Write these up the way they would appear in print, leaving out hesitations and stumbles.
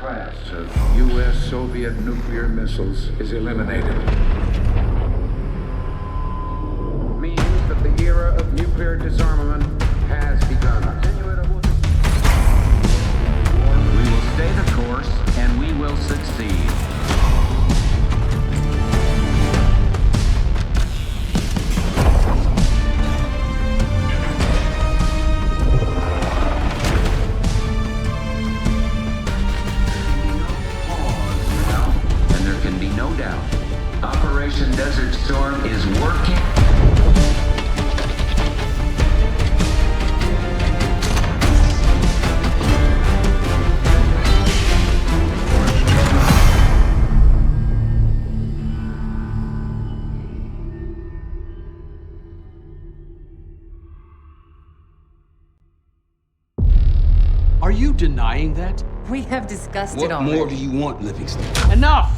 class of U.S.-Soviet nuclear missiles is eliminated. Means that the era of nuclear disarmament has begun. We will stay the course, and we will succeed. And there can be no doubt, Operation Desert Storm is working. Are you denying that? We have discussed it What already. more do you want, Livingston? Enough!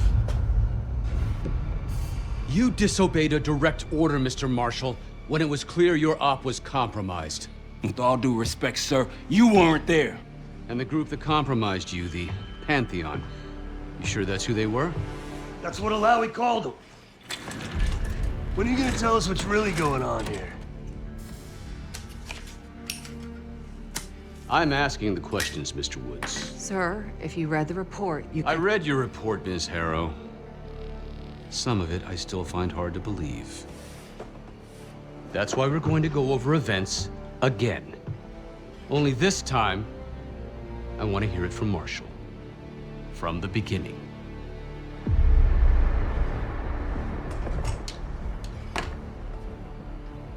You disobeyed a direct order, Mr. Marshall, when it was clear your op was compromised. With all due respect, sir, you weren't there. And the group that compromised you, the Pantheon, you sure that's who they were? That's what Alawi called them. When are you gonna tell us what's really going on here? I'm asking the questions, Mr. Woods. Sir, if you read the report, you I can... read your report, Ms. Harrow. Some of it I still find hard to believe. That's why we're going to go over events again. Only this time, I want to hear it from Marshall. From the beginning.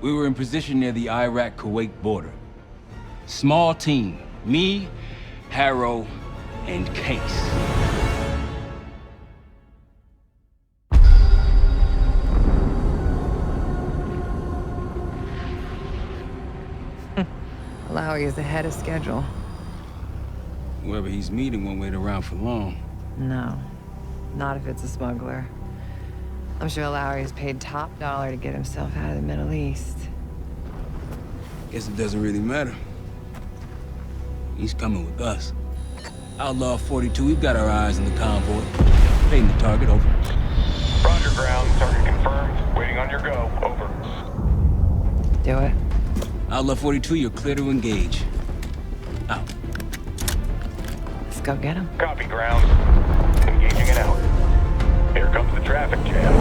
We were in position near the Iraq-Kuwait border. Small team. Me, Harrow, and Case. Alawi is ahead of schedule. Whoever he's meeting won't wait around for long. No, not if it's a smuggler. I'm sure Alawi is paid top dollar to get himself out of the Middle East. Guess it doesn't really matter. He's coming with us. Outlaw 42, we've got our eyes on the convoy. Paying the target, over. Roger, ground. Target confirmed. Waiting on your go. Over. Do it. Outlaw 42, you're clear to engage. Out. Let's go get him. Copy, ground. Engaging it out. Here comes the traffic jam.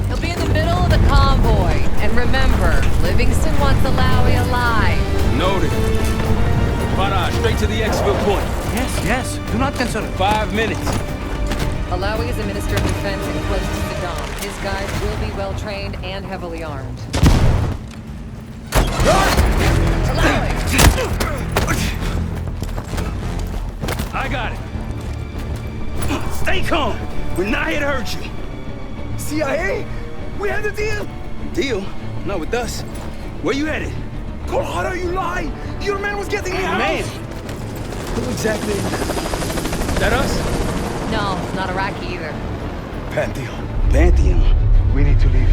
He'll be in the middle of the convoy. And remember, Livingston wants Alawi alive. Noted. Farah, straight to the exfil point. Yes. Do not concern. 5 minutes. Alawi is a minister of defense and close to Saddam. His guys will be well trained and heavily armed. Alawi! I got it. Stay calm. We're not here to hurt you. CIA? We had a deal! Deal? Not with us. Where you headed? Colorado, you lie! Your man was getting me out! Man! Who exactly? That us? No, not Iraqi either. Pantheon. Pantheon. We need to leave.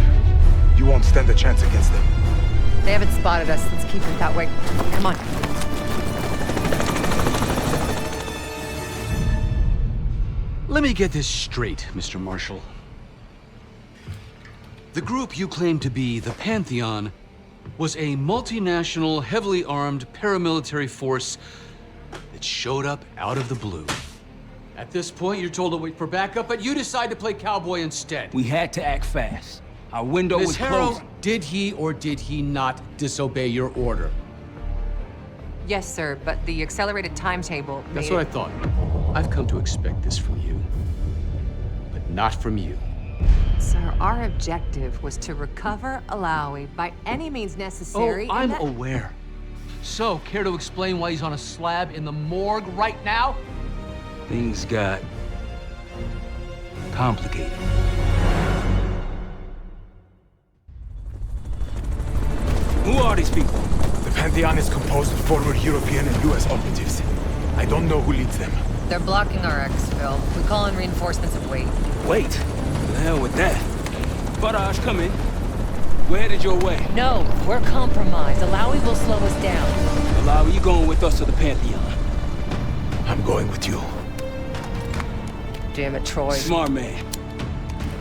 You won't stand a chance against them. They haven't spotted us. Let's keep it that way. Come on. Let me get this straight, Mr. Marshall. The group you claim to be the Pantheon was a multinational, heavily armed paramilitary force that showed up out of the blue. At this point, you're told to wait for backup, but you decide to play cowboy instead. We had to act fast. Our window Ms. was Harrow, closing. did he or did he not disobey your order? Yes, sir, but the accelerated timetable That's made what I thought. I've come to expect this from you, but not from you. Sir, our objective was to recover Alawi by any means necessary. Oh, and I'm aware. So, care to explain why he's on a slab in the morgue right now? Things got complicated. Who are these people? The Pantheon is composed of former European and US operatives. I don't know who leads them. They're blocking our exfil. We call in reinforcements and wait. Wait. The hell with that. Barrage, come in. We're headed your way. No, we're compromised. Alawi will slow us down. Alawi, you going with us to the Pantheon? I'm going with you. Damn it, Troy. Smart man.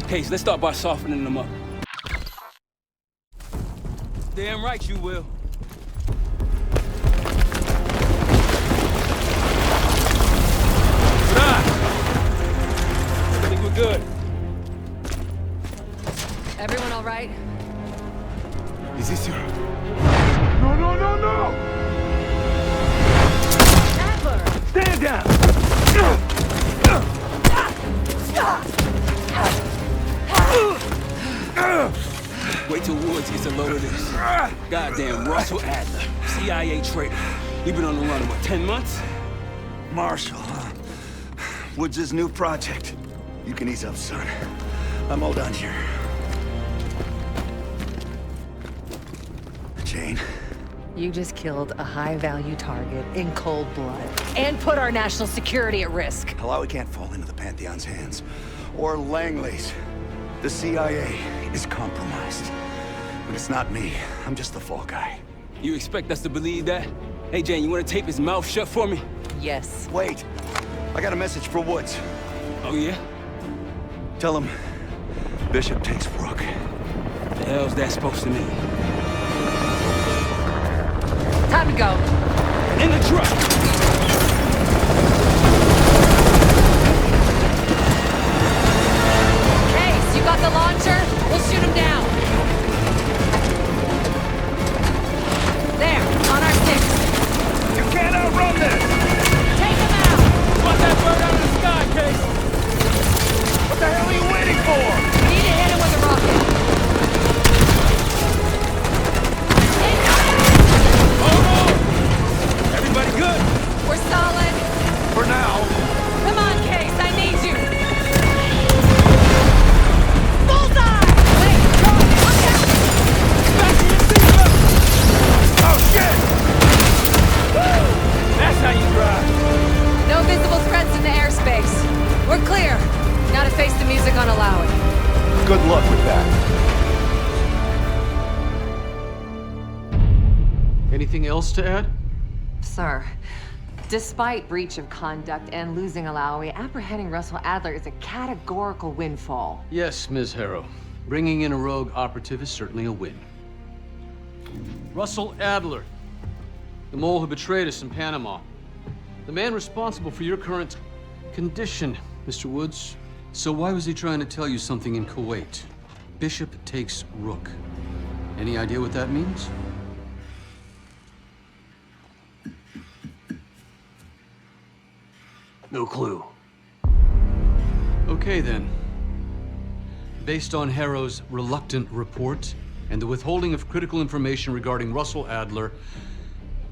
Case, let's start by softening them up. Damn right you will. I think we're good. Everyone all right? Is this your... No, no, no, no! Adler! Stand down! Wait till Woods gets a load of this. Goddamn Russell Adler, CIA traitor. He been on the run, what, 10 months? Marshall, huh? Woods' new project. You can ease up, son. I'm all done here. Jane, You just killed a high-value target in cold blood and put our national security at risk. Alawi can't fall into the Pantheon's hands. Or Langley's. The CIA is compromised. But it's not me. I'm just the fall guy. You expect us to believe that? Hey, Jane, you want to tape his mouth shut for me? Yes. Wait. I got a message for Woods. Oh, yeah? Tell him Bishop takes Rook. The hell's that supposed to mean? Time to go. In the truck! Case, you got the launcher? We'll shoot him down. There, on our six. You can't outrun this! Take him out! Spot that bird out of the sky, Case! What the hell are you waiting for? We need to hit him with a rocket. Hold on! Everybody good? We're solid. For now. Come on, Case, I need you. Bullseye! Wait, look out! Fasten your seatbelt! Oh, shit! That's how you drive. No visible threats in the airspace. We're clear. Now to face the music on Alawi. Good luck with that. Anything else to add? Sir, despite breach of conduct and losing Alawi, apprehending Russell Adler is a categorical windfall. Yes, Ms. Harrow. Bringing in a rogue operative is certainly a win. Russell Adler, the mole who betrayed us in Panama. The man responsible for your current condition, Mr. Woods. So why was he trying to tell you something in Kuwait? Bishop takes Rook. Any idea what that means? No clue. Okay, then. Based on Harrow's reluctant report and the withholding of critical information regarding Russell Adler,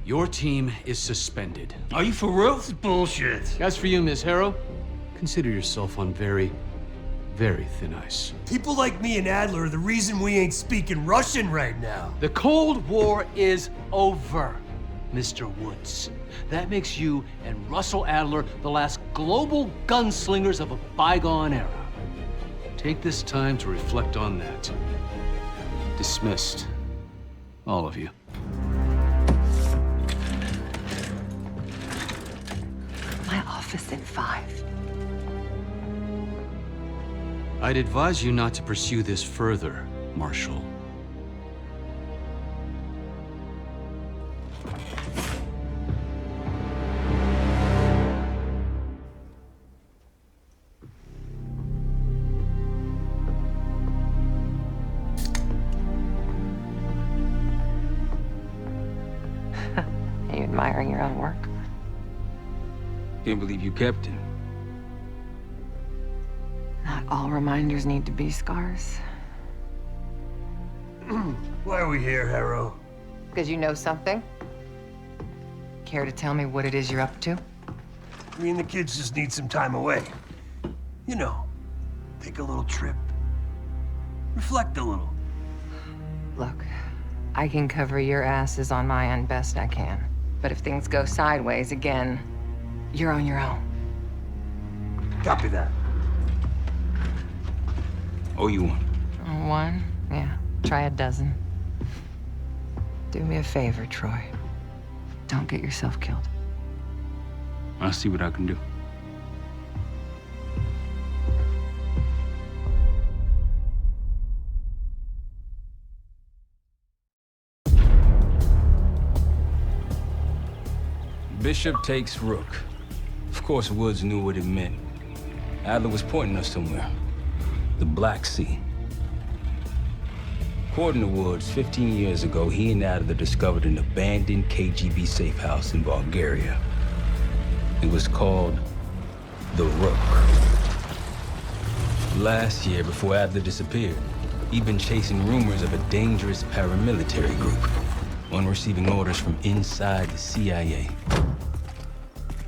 your team is suspended. Are you for real? Bullshit. As for you, Ms. Harrow, consider yourself on very, very thin ice. People like me and Adler are the reason we ain't speaking Russian right now. The Cold War is over, Mr. Woods. That makes you and Russell Adler the last global gunslingers of a bygone era. Take this time to reflect on that. Dismissed. All of you. My office in 5. I'd advise you not to pursue this further, Marshal. Are you admiring your own work? Can't believe you kept him. Not all reminders need to be scars. Why are we here, Harrow? Because you know something? Care to tell me what it is you're up to? Me and the kids just need some time away. You know, take a little trip. Reflect a little. Look, I can cover your asses on my end best I can. But if things go sideways again, you're on your own. Copy that. Oh, you one. One? Yeah. Try a dozen. Do me a favor, Troy. Don't get yourself killed. I'll see what I can do. Bishop takes Rook. Of course, Woods knew what it meant. Adler was pointing us somewhere. The Black Sea. According to Woods, 15 years ago, he and Adler discovered an abandoned KGB safe house in Bulgaria. It was called the Rook. Last year, before Adler disappeared, he'd been chasing rumors of a dangerous paramilitary group, one receiving orders from inside the CIA.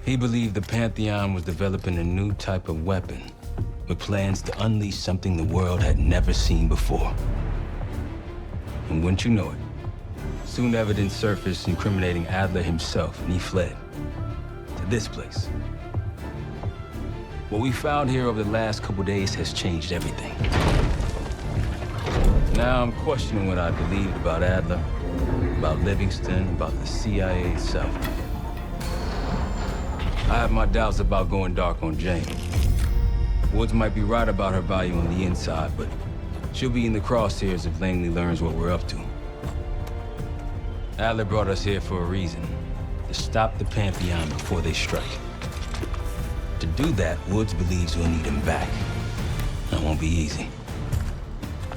He believed the Pantheon was developing a new type of weapon, with plans to unleash something the world had never seen before. And wouldn't you know it, soon evidence surfaced incriminating Adler himself, and he fled to this place. What we found here over the last couple days has changed everything. Now I'm questioning what I believed about Adler, about Livingston, about the CIA itself. I have my doubts about going dark on Jane. Woods might be right about her value on the inside, but she'll be in the crosshairs if Langley learns what we're up to. Adler brought us here for a reason, to stop the Pantheon before they strike. To do that, Woods believes we'll need him back. That won't be easy.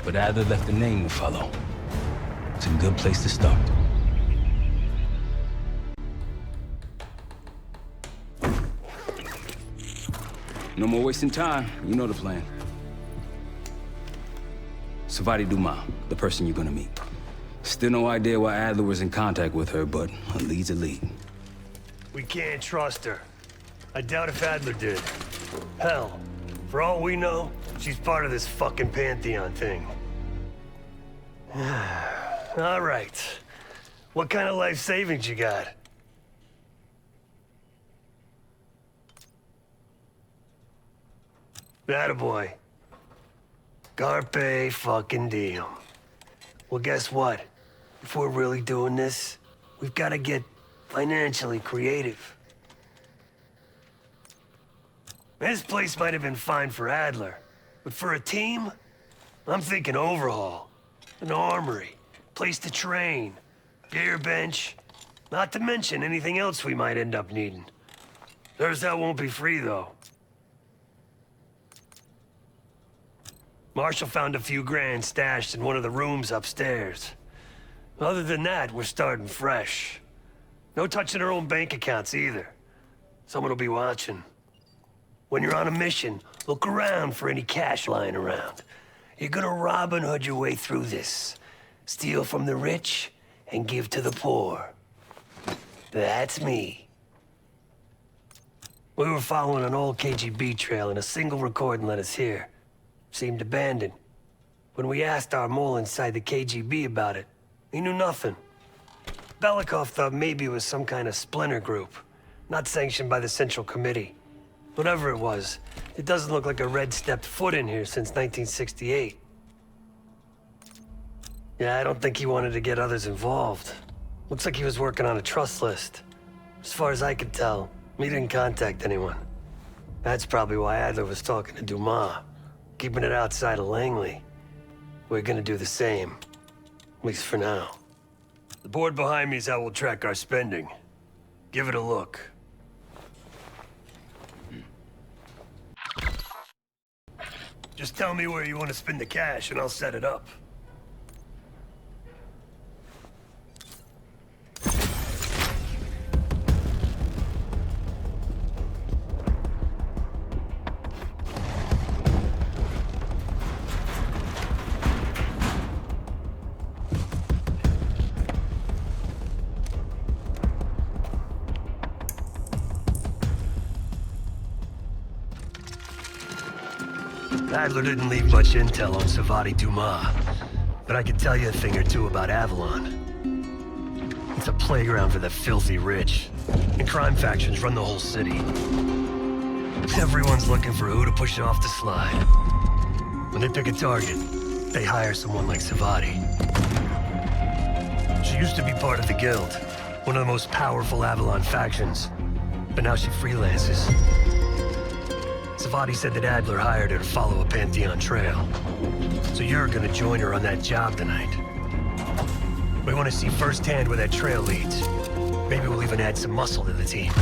But Adler left a name to follow. It's a good place to start. No more wasting time. You know the plan. Savati Dumas, the person you're gonna meet. Still no idea why Adler was in contact with her, but a lead's a lead. We can't trust her. I doubt if Adler did. Hell, for all we know, she's part of this fucking Pantheon thing. All right. What kind of life savings you got? Attaboy. Carpe fucking diem. Well, guess what? If we're really doing this, we've got to get financially creative. This place might have been fine for Adler, but for a team, I'm thinking overhaul. An armory, place to train, gear bench, not to mention anything else we might end up needing. There's that won't be free, though. Marshall found a few grand stashed in one of the rooms upstairs. Other than that, we're starting fresh. No touching our own bank accounts either. Someone will be watching. When you're on a mission, look around for any cash lying around. You're gonna Robin Hood your way through this. Steal from the rich and give to the poor. That's me. We were following an old KGB trail and a single recording led us here. Seemed abandoned. When we asked our mole inside the KGB about it, he knew nothing. Belikov thought maybe it was some kind of splinter group, not sanctioned by the Central Committee. Whatever it was, it doesn't look like a Red stepped foot in here since 1968. Yeah, I don't think he wanted to get others involved. Looks like he was working on a trust list. As far as I could tell, he didn't contact anyone. That's probably why Adler was talking to Dumas, keeping it outside of Langley. We're gonna do the same, at least for now. The board behind me is how we'll track our spending. Give it a look. Just tell me where you want to spend the cash and I'll set it up. Adler didn't leave much intel on Savati Dumas, but I could tell you a thing or two about Avalon. It's a playground for the filthy rich, and crime factions run the whole city. Everyone's looking for who to push off the slide. When they pick a target, they hire someone like Savati. She used to be part of the Guild, one of the most powerful Avalon factions, but now she freelances. Savati said that Adler hired her to follow a Pantheon trail. So you're gonna join her on that job tonight. We want to see firsthand where that trail leads. Maybe we'll even add some muscle to the team.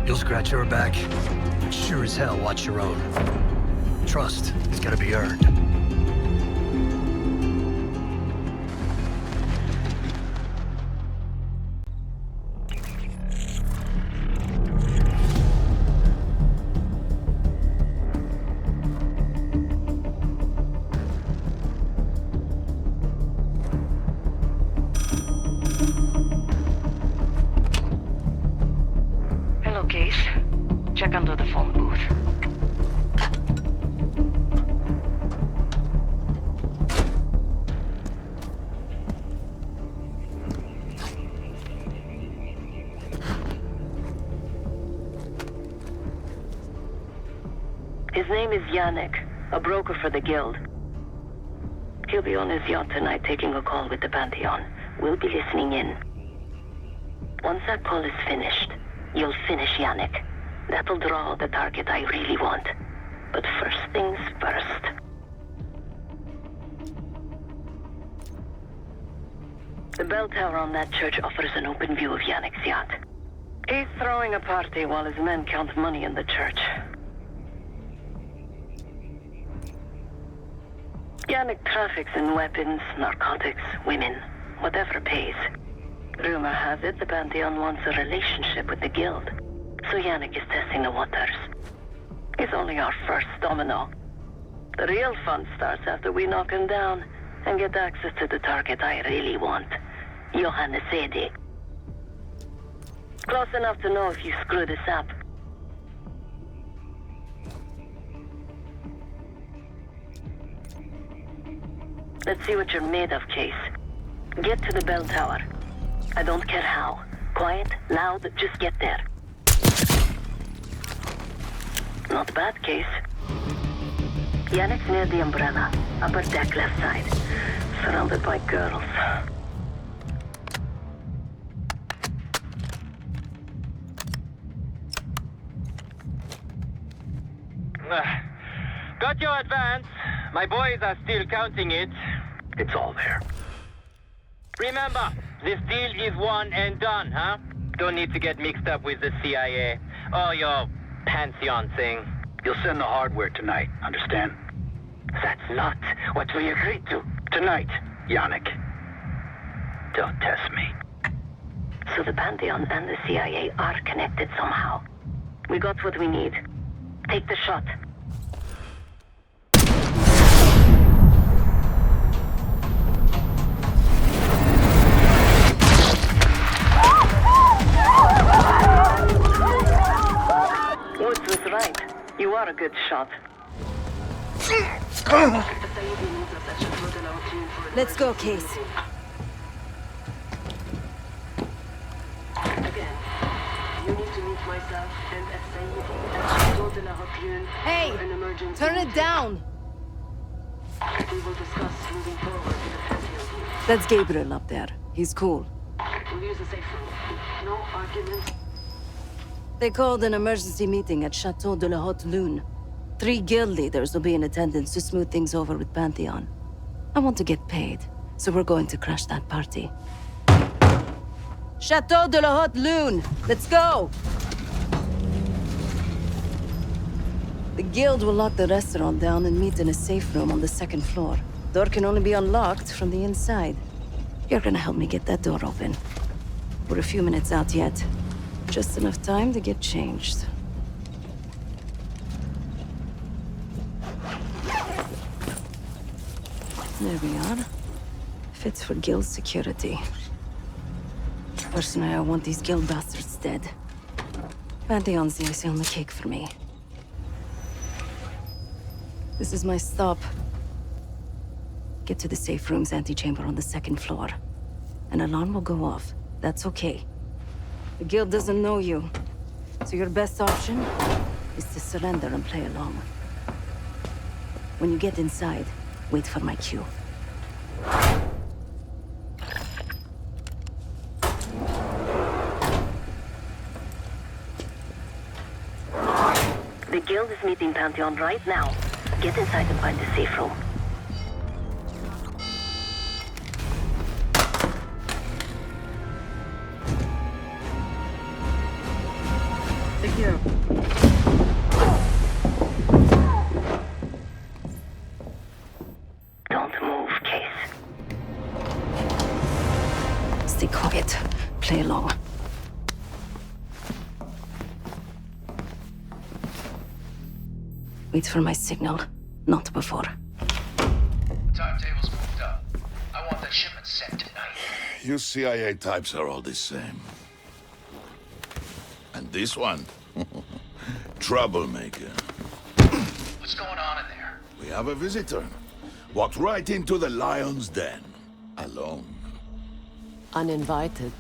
You'll scratch her back, but sure as hell watch your own. Trust has gotta be earned. Check under the phone booth. His name is Yannick, a broker for the Guild. He'll be on his yacht tonight taking a call with the Pantheon. We'll be listening in. Once that call is finished, you'll finish Yannick. That'll draw the target I really want. But first things first. The bell tower on that church offers an open view of Yannick's yacht. He's throwing a party while his men count money in the church. Yannick traffics in weapons, narcotics, women, whatever pays. Rumor has it the Pantheon wants a relationship with the Guild. So Yannick is testing the waters. He's only our first domino. The real fun starts after we knock him down and get access to the target I really want. Johannes Edi. Close enough to know if you screw this up. Let's see what you're made of, Case. Get to the bell tower. I don't care how. Quiet, loud, just get there. Not bad, Case. Yannick's near the umbrella. Upper deck left side. Surrounded by girls. Got your advance. My boys are still counting it. It's all there. Remember, this deal is one and done, huh? Don't need to get mixed up with the CIA or your Pantheon thing. You'll send the hardware tonight, understand? That's not what we agreed to. Tonight, Yannick. Don't test me. So the Pantheon and the CIA are connected somehow. We got what we need. Take the shot. Woods was right. You are a good shot. Let's go, Case. Hey! Turn it down! We will discuss moving forward with the Pantheon. That's Gabriel up there. He's cool. We'll use the safe room. No arguments. They called an emergency meeting at Chateau de la Haute Lune. 3 guild leaders will be in attendance to smooth things over with Pantheon. I want to get paid, so we're going to crash that party. Chateau de la Haute Lune! Let's go! The guild will lock the restaurant down and meet in a safe room on the 2nd floor. Door can only be unlocked from the inside. You're gonna help me get that door open. We're a few minutes out yet. Just enough time to get changed. There we are. Fits for guild security. Personally, I want these guild bastards dead. Pantheon's the icing on the cake for me. This is my stop. Get to the safe room's antechamber on the second floor. An alarm will go off. That's okay. The guild doesn't know you, so your best option is to surrender and play along. When you get inside, wait for my cue. The guild is meeting Pantheon right now. Get inside and find the safe room. Thank you. Don't move, Case. Stay quiet. Play along. Wait for my signal, not before. Timetable's moved up. I want that shipment sent tonight. You CIA types are all the same. And this one? Troublemaker. What's going on in there? We have a visitor. Walked right into the lion's den. Alone. Uninvited.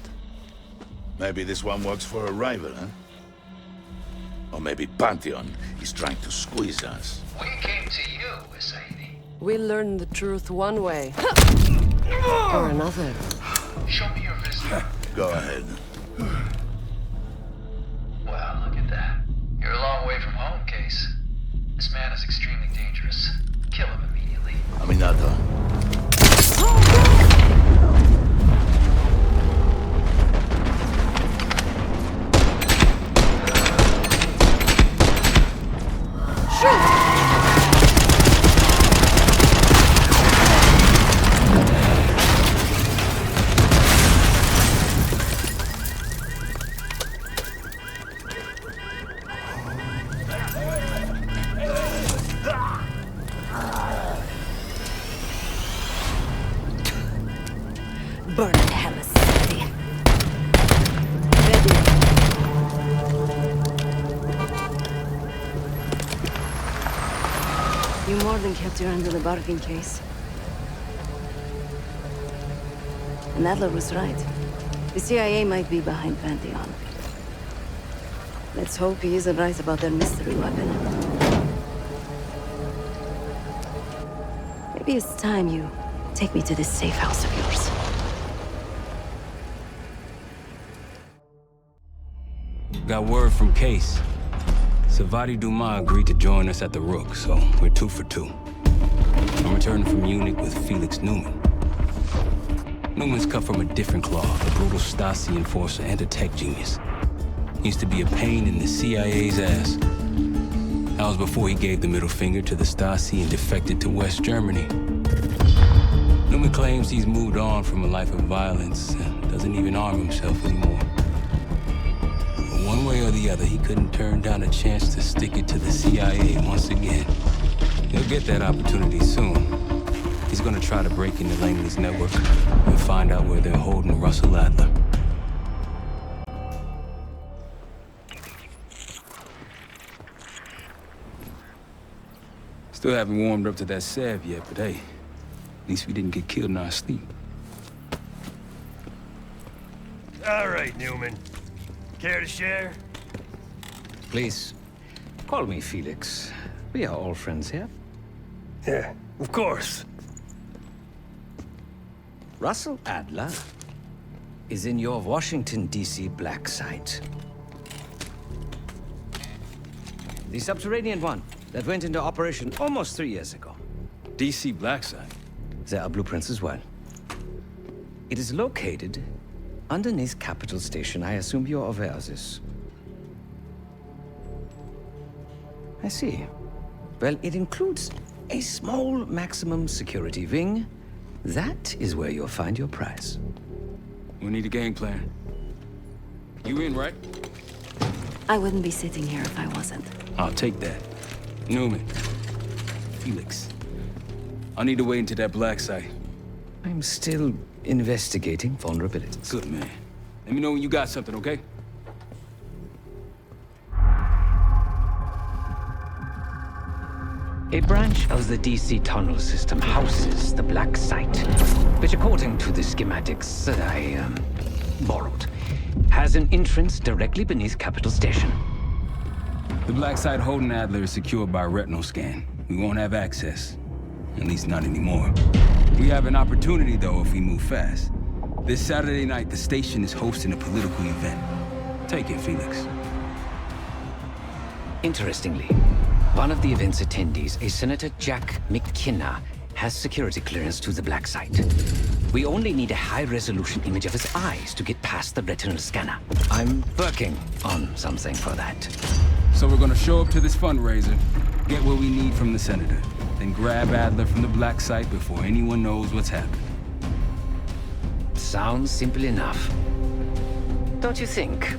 Maybe this one works for a rival, huh? Or maybe Pantheon is trying to squeeze us. We came to you, Husseini. We learn the truth one way. Or another. Show me your visitor. Go ahead. Well, look at that. You're a long way from home, Case. This man is extremely dangerous. Kill him immediately. Aminata. Burn in hell, city. Ready. You more than kept your end of the bargain, Case. And Adler was right. The CIA might be behind Pantheon. Let's hope he isn't right about their mystery weapon. Maybe it's time you take me to this safe house of yours. Got word from Case. Savati Dumas agreed to join us at the Rook, so we're 2 for 2. I'm returning from Munich with Felix Neumann. Newman's cut from a different cloth, a brutal Stasi enforcer and a tech genius. He used to be a pain in the CIA's ass. That was before he gave the middle finger to the Stasi and defected to West Germany. Newman claims he's moved on from a life of violence and doesn't even arm himself anymore. But one way or the other, he couldn't turn down a chance to stick it to the CIA once again. He'll get that opportunity soon. He's gonna try to break into Langley's network and find out where they're holding Russell Adler. Still haven't warmed up to that salve yet, but hey, at least we didn't get killed in our sleep. All right, Newman. Care to share? Please, call me Felix. We are all friends here. Yeah, of course. Russell Adler is in your Washington, D.C. black site. The subterranean one that went into operation almost 3 years ago. D.C. black site? There are blueprints as well. It is located underneath Capitol Station. I assume you're aware of this. I see. Well, it includes a small maximum security wing. That is where you'll find your prize. We need a game plan. You in, right? I wouldn't be sitting here if I wasn't. I'll take that. Newman. Felix. I need to wait into that black site. I'm still investigating vulnerabilities. Good, man. Let me know when you got something, okay? A branch of the DC tunnel system houses the Black Site, which according to the schematics that I borrowed, has an entrance directly beneath Capital Station. The Black Site holding Adler is secured by retinal scan. We won't have access. At least not anymore. We have an opportunity, though, if we move fast. This Saturday night, the station is hosting a political event. Take it, Felix. Interestingly, one of the event's attendees, a Senator Jack McKenna, has security clearance to the Black Site. We only need a high-resolution image of his eyes to get past the retinal scanner. I'm working on something for that. So we're gonna show up to this fundraiser, get what we need from the Senator, then grab Adler from the Black Site before anyone knows what's happened. Sounds simple enough. Don't you think?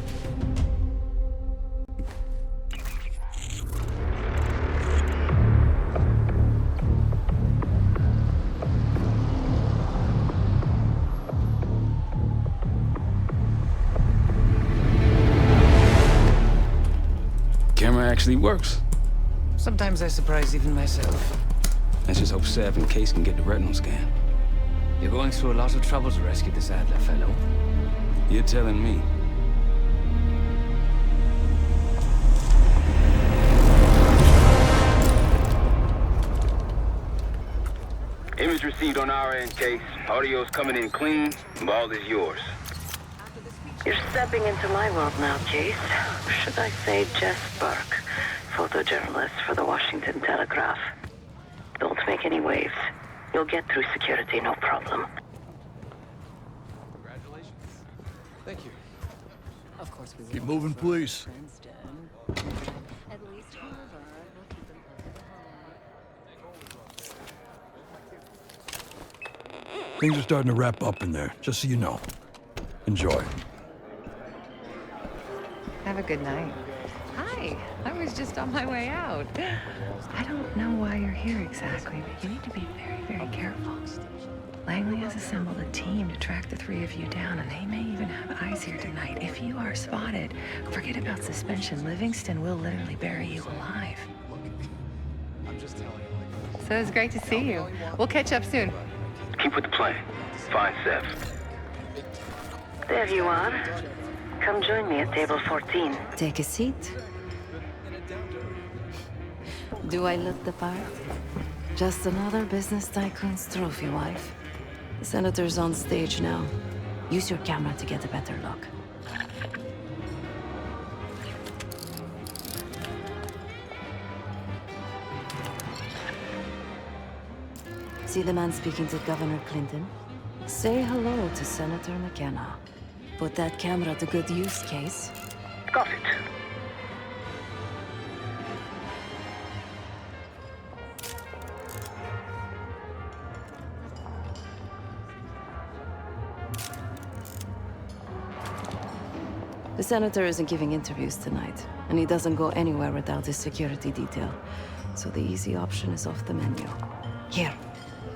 Camera actually works. Sometimes I surprise even myself. Let's just hope Sev and Case can get the retinal scan. You're going through a lot of trouble to rescue this Adler fellow. You're telling me. Image received on our end, Case. Audio's coming in clean. Ball is yours. You're stepping into my world now, Case. Should I say Jess Burke, photojournalist for the Washington Telegraph. Don't make any waves. You'll get through security, no problem. Congratulations. Thank you. Of course we will. Keep moving, please. Things are starting to wrap up in there, just so you know. Enjoy. Have a good night. Hi, I was just on my way out. I don't know why you're here exactly, but you need to be very, very careful. Langley has assembled a team to track the three of you down, and they may even have eyes here tonight. If you are spotted, forget about suspension. Livingston will literally bury you alive. So it's great to see you. We'll catch up soon. Keep with the plan. Find Sev. There you are. Come join me at table 14. Take a seat. Do I look the part? Just another business tycoon's trophy wife. The Senator's on stage now. Use your camera to get a better look. See the man speaking to Governor Clinton? Say hello to Senator McKenna. Put that camera to good use, Case. Got it. The Senator isn't giving interviews tonight, and he doesn't go anywhere without his security detail. So the easy option is off the menu. Here,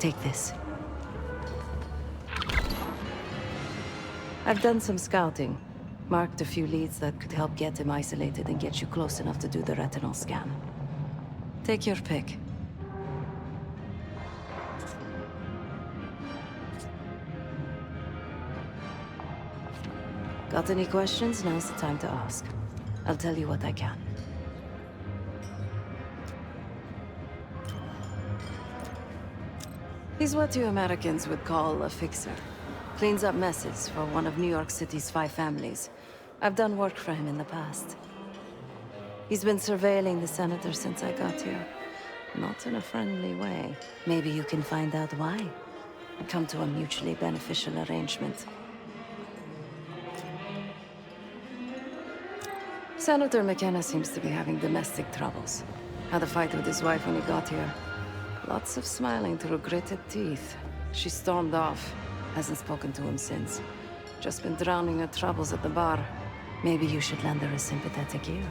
take this. I've done some scouting. Marked a few leads that could help get him isolated and get you close enough to do the retinal scan. Take your pick. Got any questions? Now's the time to ask. I'll tell you what I can. He's what you Americans would call a fixer. Cleans up messes for one of New York City's 5 families. I've done work for him in the past. He's been surveilling the Senator since I got here. Not in a friendly way. Maybe you can find out why. And come to a mutually beneficial arrangement. Senator McKenna seems to be having domestic troubles. Had a fight with his wife when he got here. Lots of smiling through gritted teeth. She stormed off. Hasn't spoken to him since. Just been drowning her troubles at the bar. Maybe you should lend her a sympathetic ear.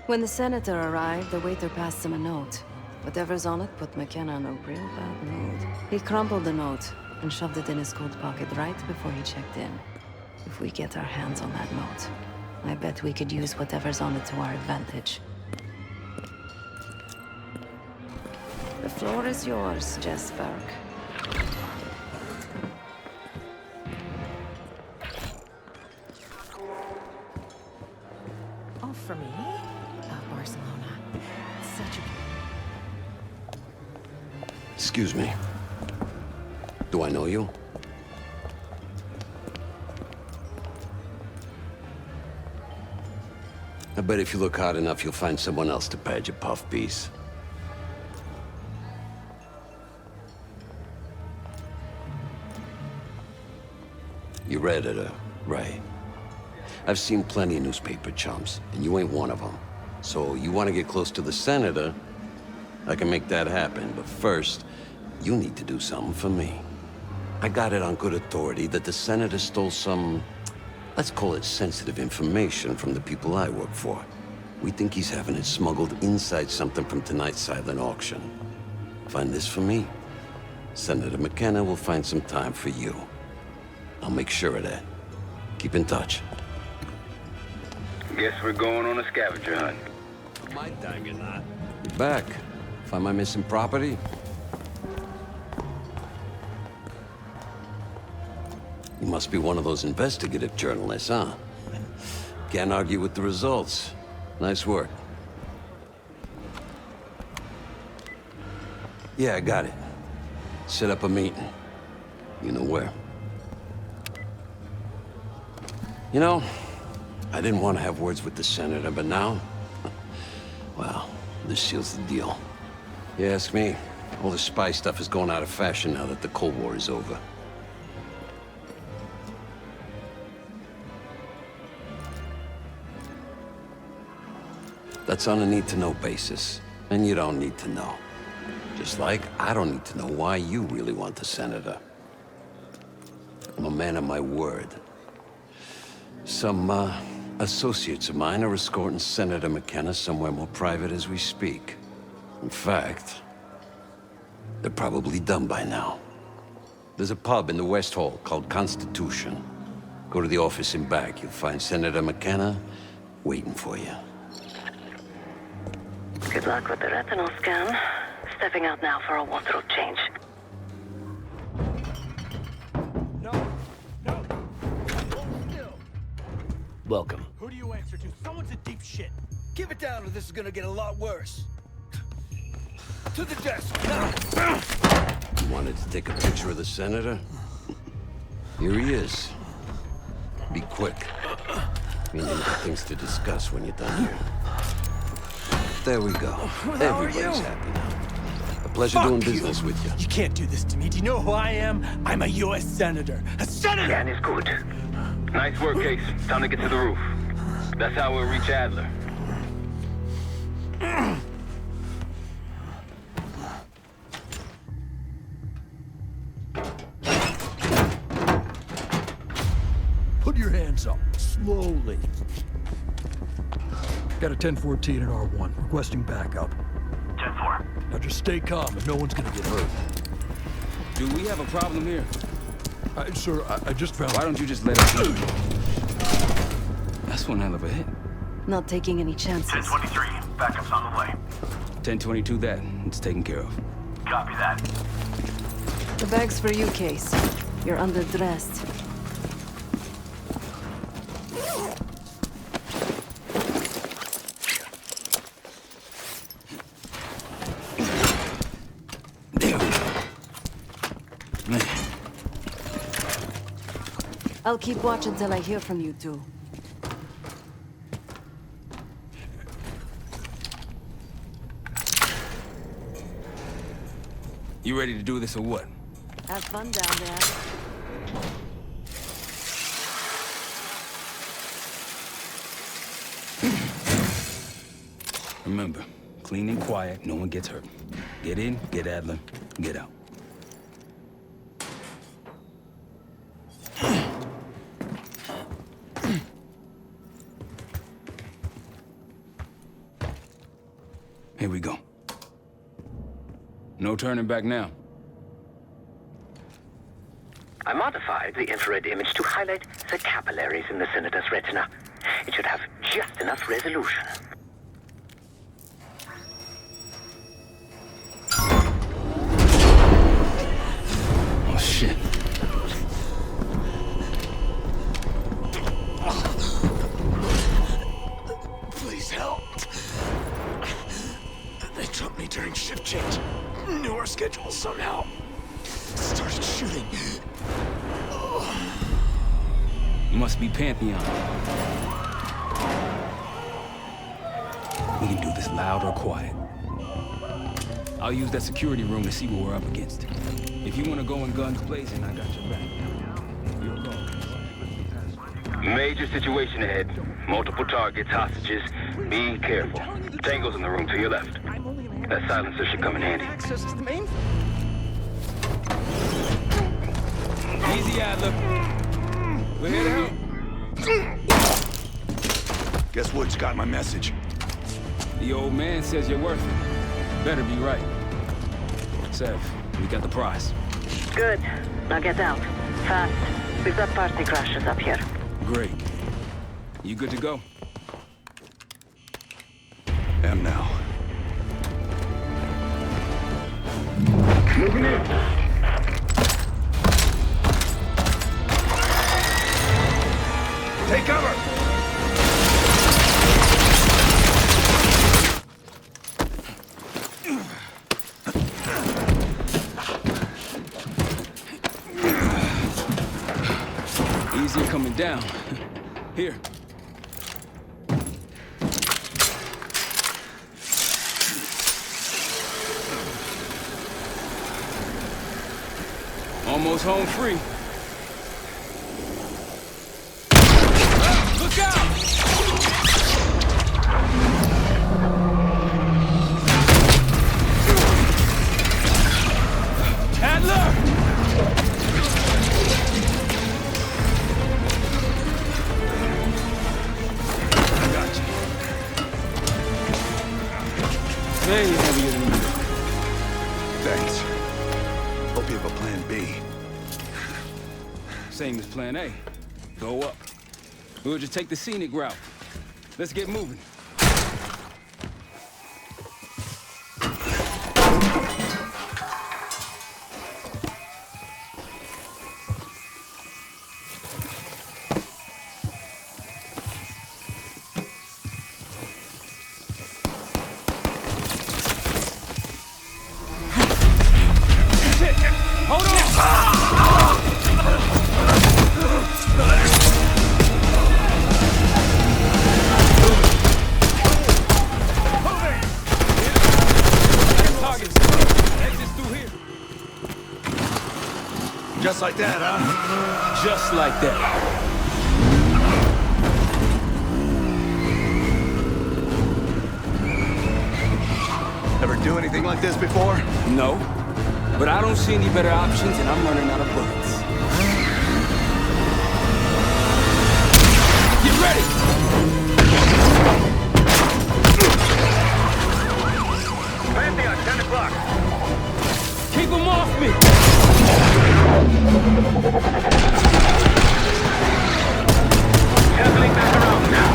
When the Senator arrived, the waiter passed him a note. Whatever's on it put McKenna in a real bad mood. He crumpled the note and shoved it in his coat pocket right before he checked in. If we get our hands on that note, I bet we could use whatever's on it to our advantage. The floor is yours, Jesberg. Oh, for me? Barcelona. Such a... Excuse me. Do I know you? I bet if you look hard enough, you'll find someone else to pad your puff piece. You're editor, right? I've seen plenty of newspaper chumps, and you ain't one of them. So you want to get close to the senator? I can make that happen, but first, you need to do something for me. I got it on good authority that the senator stole some, let's call it sensitive information from the people I work for. We think he's having it smuggled inside something from tonight's silent auction. Find this for me, Senator McKenna will find some time for you. I'll make sure of that. Keep in touch. Guess we're going on a scavenger hunt. My time you're not. You're back. Find my missing property? You must be one of those investigative journalists, huh? Can't argue with the results. Nice work. Yeah, I got it. Set up a meeting. You know where. You know, I didn't want to have words with the senator, but now, well, this seals the deal. You ask me, all the spy stuff is going out of fashion now that the Cold War is over. That's on a need-to-know basis, and you don't need to know. Just like I don't need to know why you really want the senator. I'm a man of my word. Some, associates of mine are escorting Senator McKenna somewhere more private as we speak. In fact, they're probably done by now. There's a pub in the West Hall called Constitution. Go to the office and back. You'll find Senator McKenna waiting for you. Good luck with the retinal scan. Stepping out now for a wardrobe change. Welcome. Who do you answer to? Someone's in deep shit. Give it down or this is gonna get a lot worse. To the desk, now! You wanted to take a picture of the senator? Here he is. Be quick. Meaning you've got things to discuss when you're done here. There we go. Everybody's happy now. A pleasure doing business with you. You can't do this to me. Do you know who I am? I'm a U.S. senator. A senator! Scan is good. Nice work, Case. Time to get to the roof. That's how we'll reach Adler. Put your hands up, slowly. Got a 1014 in R1, requesting backup. 10-4. Now just stay calm and no one's gonna get hurt. Do we have a problem here? Sir, I just found... Why don't you just let us in? That's one hell of a hit. Not taking any chances. 1023. Backup's on the way. 1022 that. It's taken care of. Copy that. The bag's for you, Case. You're underdressed. I'll keep watch until I hear from you two. You ready to do this or what? Have fun down there. Remember, clean and quiet, no one gets hurt. Get in, get Adler, get out. Here we go. No turning back now. I modified the infrared image to highlight the capillaries in the Senator's retina. It should have just enough resolution. took me during shift change. Knew our schedule somehow. Started shooting. Must be Pantheon. We can do this loud or quiet. I'll use that security room to see what we're up against. If you want to go in guns blazing, I got your back. Your call. Major situation ahead. Multiple targets, hostages. Be careful. Tango's in the room to your left. That silencer should come in handy. Access to the main. Easy, Adler. We're here to help. Guess Wood's got my message. The old man says you're worth it. Better be right. Sev, we got the prize. Good. Now get out. Fast. We've got party crashes up here. Great. You good to go? Am now. Moving in. Take cover! Easier coming down. Here. Almost home free. Look out! Adler! I got you. Hey, heavier than you. Thanks. Hope you have a plan B. Same as plan A. Go up. We'll just take the scenic route. Let's get moving. Hold on! Just like that, huh? Just like that. Ever do anything like this before? No. But I don't see any better options, and I'm running out of bullets. Get ready! Pantheon, 10 o'clock. Keep them off me! Circling back around now.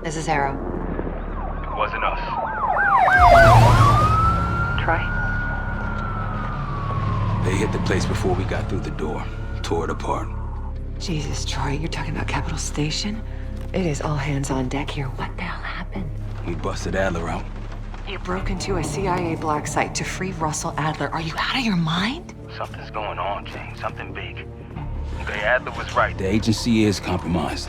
This is Arrow. Wasn't us. Troy? They hit the place before we got through the door. Tore it apart. Jesus, Troy, you're talking about Capital Station? It is all hands on deck here. What the hell happened? We busted Adler out. You broke into a CIA black site to free Russell Adler. Are you out of your mind? Something's going on, Jane. Something big. Okay, Adler was right. The agency is compromised.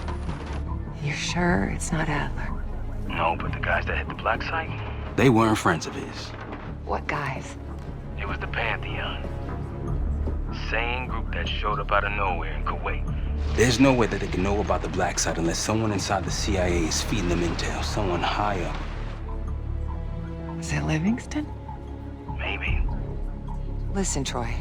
You're sure it's not Adler? No, but the guys that hit the black site? They weren't friends of his. What guys? It was the Pantheon. Same group that showed up out of nowhere in Kuwait. There's no way that they can know about the black site unless someone inside the CIA is feeding them intel. Someone high up. Is it Livingston? Maybe. Listen, Troy.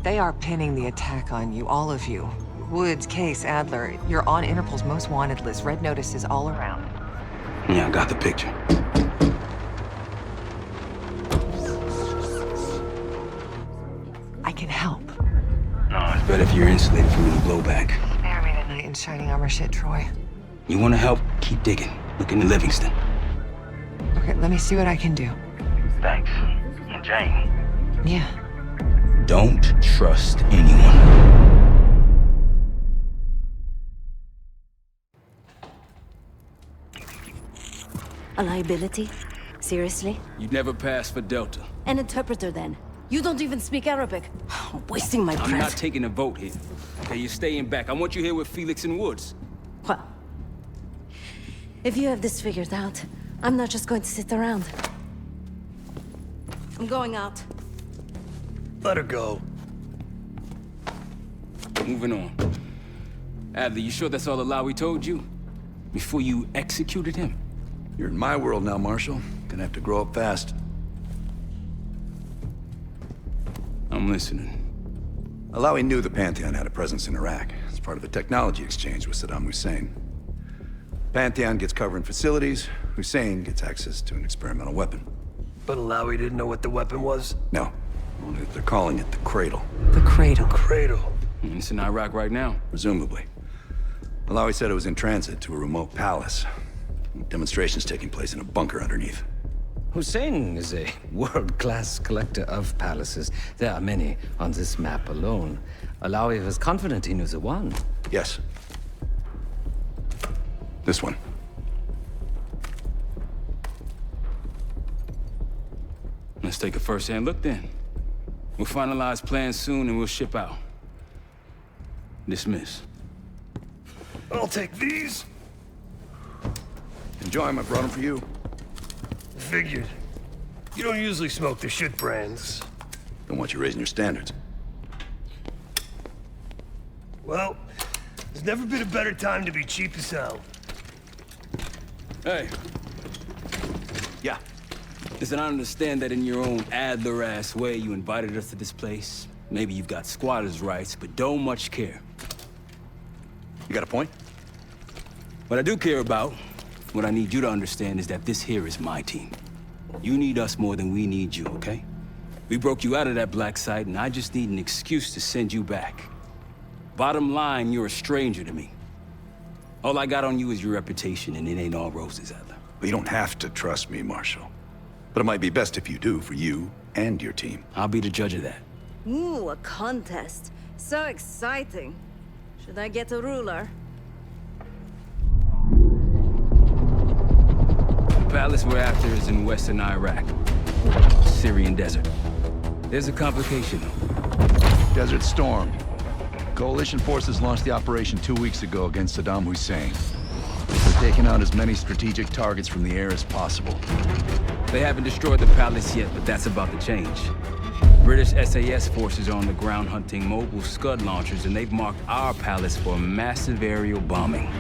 They are pinning the attack on you, all of you. Woods, Case, Adler. You're on Interpol's most wanted list. Red notices all around. Yeah, I got the picture. I can help. No, it's better if you're insulated from any blowback. Spare me the knight in shining armor shit, Troy. You want to help? Keep digging. Look into Livingston. Okay, let me see what I can do. Thanks. And Jane. Yeah. Don't trust anyone. A liability? Seriously? You'd never pass for Delta. An interpreter then? You don't even speak Arabic. Wasting my breath. I'm not taking a vote here. Okay, you're staying back. I want you here with Felix and Woods. Well, if you have this figured out, I'm not just going to sit around. I'm going out. Let her go. Moving on. Adler, you sure that's all Alawi told you? Before you executed him? You're in my world now, Marshal. Gonna have to grow up fast. I'm listening. Alawi knew the Pantheon had a presence in Iraq. It's part of a technology exchange with Saddam Hussein. Pantheon gets cover in facilities. Hussein gets access to an experimental weapon. But Alawi didn't know what the weapon was? No. Only that they're calling it the Cradle. The Cradle. Cradle. It's in Iraq right now. Presumably. Alawi said it was in transit to a remote palace. Demonstrations taking place in a bunker underneath. Hussein is a world-class collector of palaces. There are many on this map alone. Alawi was confident he knew the one. Yes. This one. Let's take a first-hand look then. We'll finalize plans soon and we'll ship out. Dismiss. I'll take these. Enjoy them. I brought them for you. Figured. You don't usually smoke the shit brands. Don't want you raising your standards. Well, there's never been a better time to be cheap as hell. Hey. Yeah. Listen, I understand that in your own Adler-ass way you invited us to this place. Maybe you've got squatters' rights, but don't much care. You got a point? What I do care about, what I need you to understand is that this here is my team. You need us more than we need you, okay? We broke you out of that black site, and I just need an excuse to send you back. Bottom line, you're a stranger to me. All I got on you is your reputation, and it ain't all roses, Adler. But you don't have to trust me, Marshal. But it might be best if you do, for you and your team. I'll be the judge of that. Ooh, a contest. So exciting. Should I get a ruler? The palace we're after is in western Iraq. Syrian desert. There's a complication, though. Desert Storm. Coalition forces launched the operation 2 weeks ago against Saddam Hussein. They're taking out as many strategic targets from the air as possible. They haven't destroyed the palace yet, but that's about to change. British SAS forces are on the ground hunting mobile Scud launchers, and they've marked our palace for a massive aerial bombing.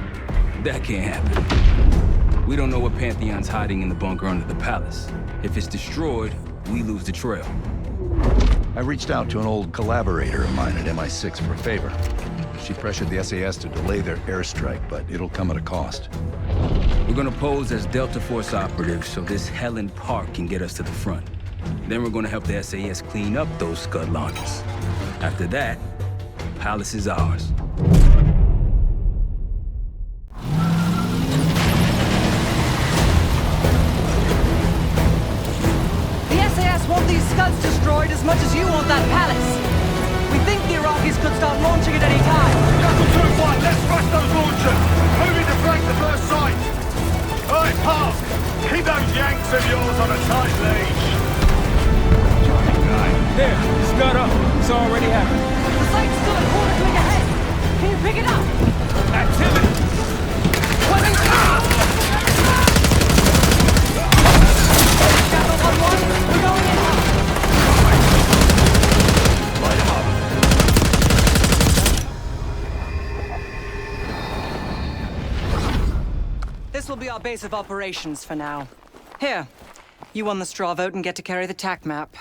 That can't happen. We don't know what Pantheon's hiding in the bunker under the palace. If it's destroyed, we lose the trail. I reached out to an old collaborator of mine at MI6 for a favor. She pressured the SAS to delay their airstrike, but it'll come at a cost. We're gonna pose as Delta Force operatives so this Helen Park can get us to the front. Then we're gonna help the SAS clean up those Scud launchers. After that, the palace is ours. The SAS want these Scuds destroyed as much as you want that palace. We think the Iraqis could start launching at any time. Knuckle 2-1, let's rush those launchers! Moving to flank the first site! Alright, Park! Keep those Yanks of yours on a tight leash! There, Scud up. It's already happening. The site's still a quarter click ahead. Can you pick it up? Activity! Shadow 1-1, we're going in hot. Light him up. This will be our base of operations for now. Here, you won the straw vote and get to carry the TAC map.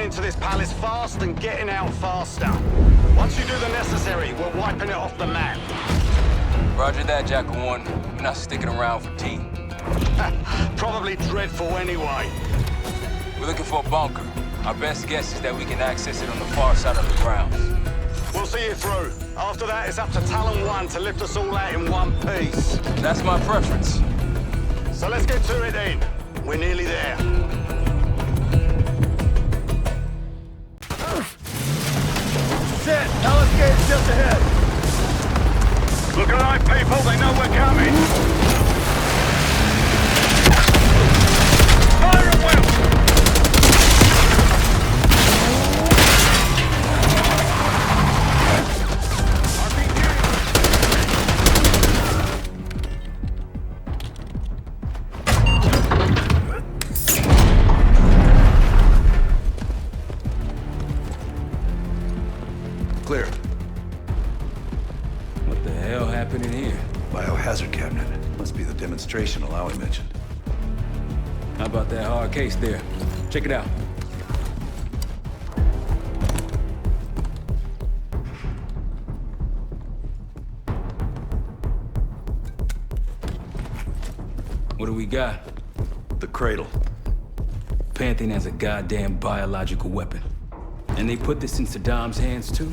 Into this palace fast and getting out faster. Once you do the necessary, we're wiping it off the map. Roger that, Jackal 1. We're not sticking around for tea. Probably dreadful anyway. We're looking for a bunker. Our best guess is that we can access it on the far side of the grounds. We'll see you through. After that, it's up to Talon 1 to lift us all out in one piece. That's my preference. So let's get to it then. We're nearly there. Shit, Alice Gate's just ahead. Look alive, people. They know we're coming. Fire at will. Clear. What the hell happened in here? Biohazard cabinet. Must be the demonstration Alawi mentioned. How about that hard case there? Check it out. What do we got? The cradle. Pantheon has a goddamn biological weapon. And they put this in Saddam's hands too?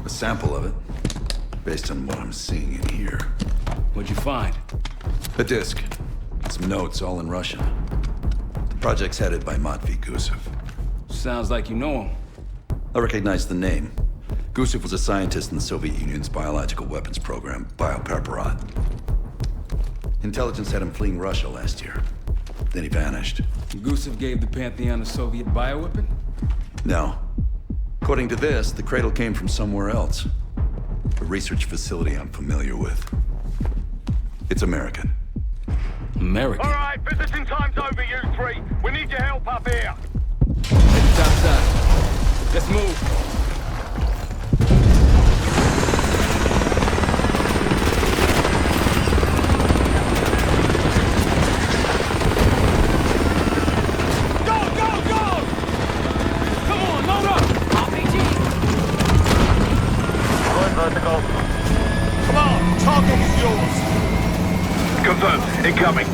A sample of it, based on what I'm seeing in here. What'd you find? A disc. Some notes, all in Russian. The project's headed by Matvey Gusev. Sounds like you know him. I recognize the name. Gusev was a scientist in the Soviet Union's biological weapons program, Biopreparat. Intelligence had him fleeing Russia last year. Then he vanished. Gusev gave the Pantheon a Soviet bioweapon? No. According to this, the cradle came from somewhere else. A research facility I'm familiar with. It's American. American? All right, visiting time's over, you three. We need your help up here. Heading topside. Let's move. Come on, target is yours. Confirmed. Incoming.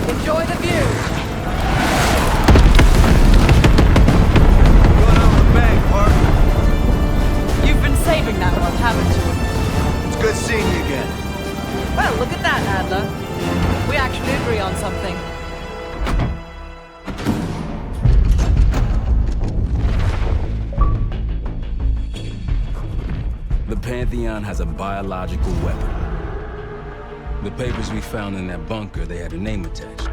Enjoy the view. Going on the bank, Park. You've been saving that one, haven't you? It's good seeing you again. Well, look at that, Adler. We actually agree on something. The Pantheon has a biological weapon. The papers we found in that bunker, they had a name attached.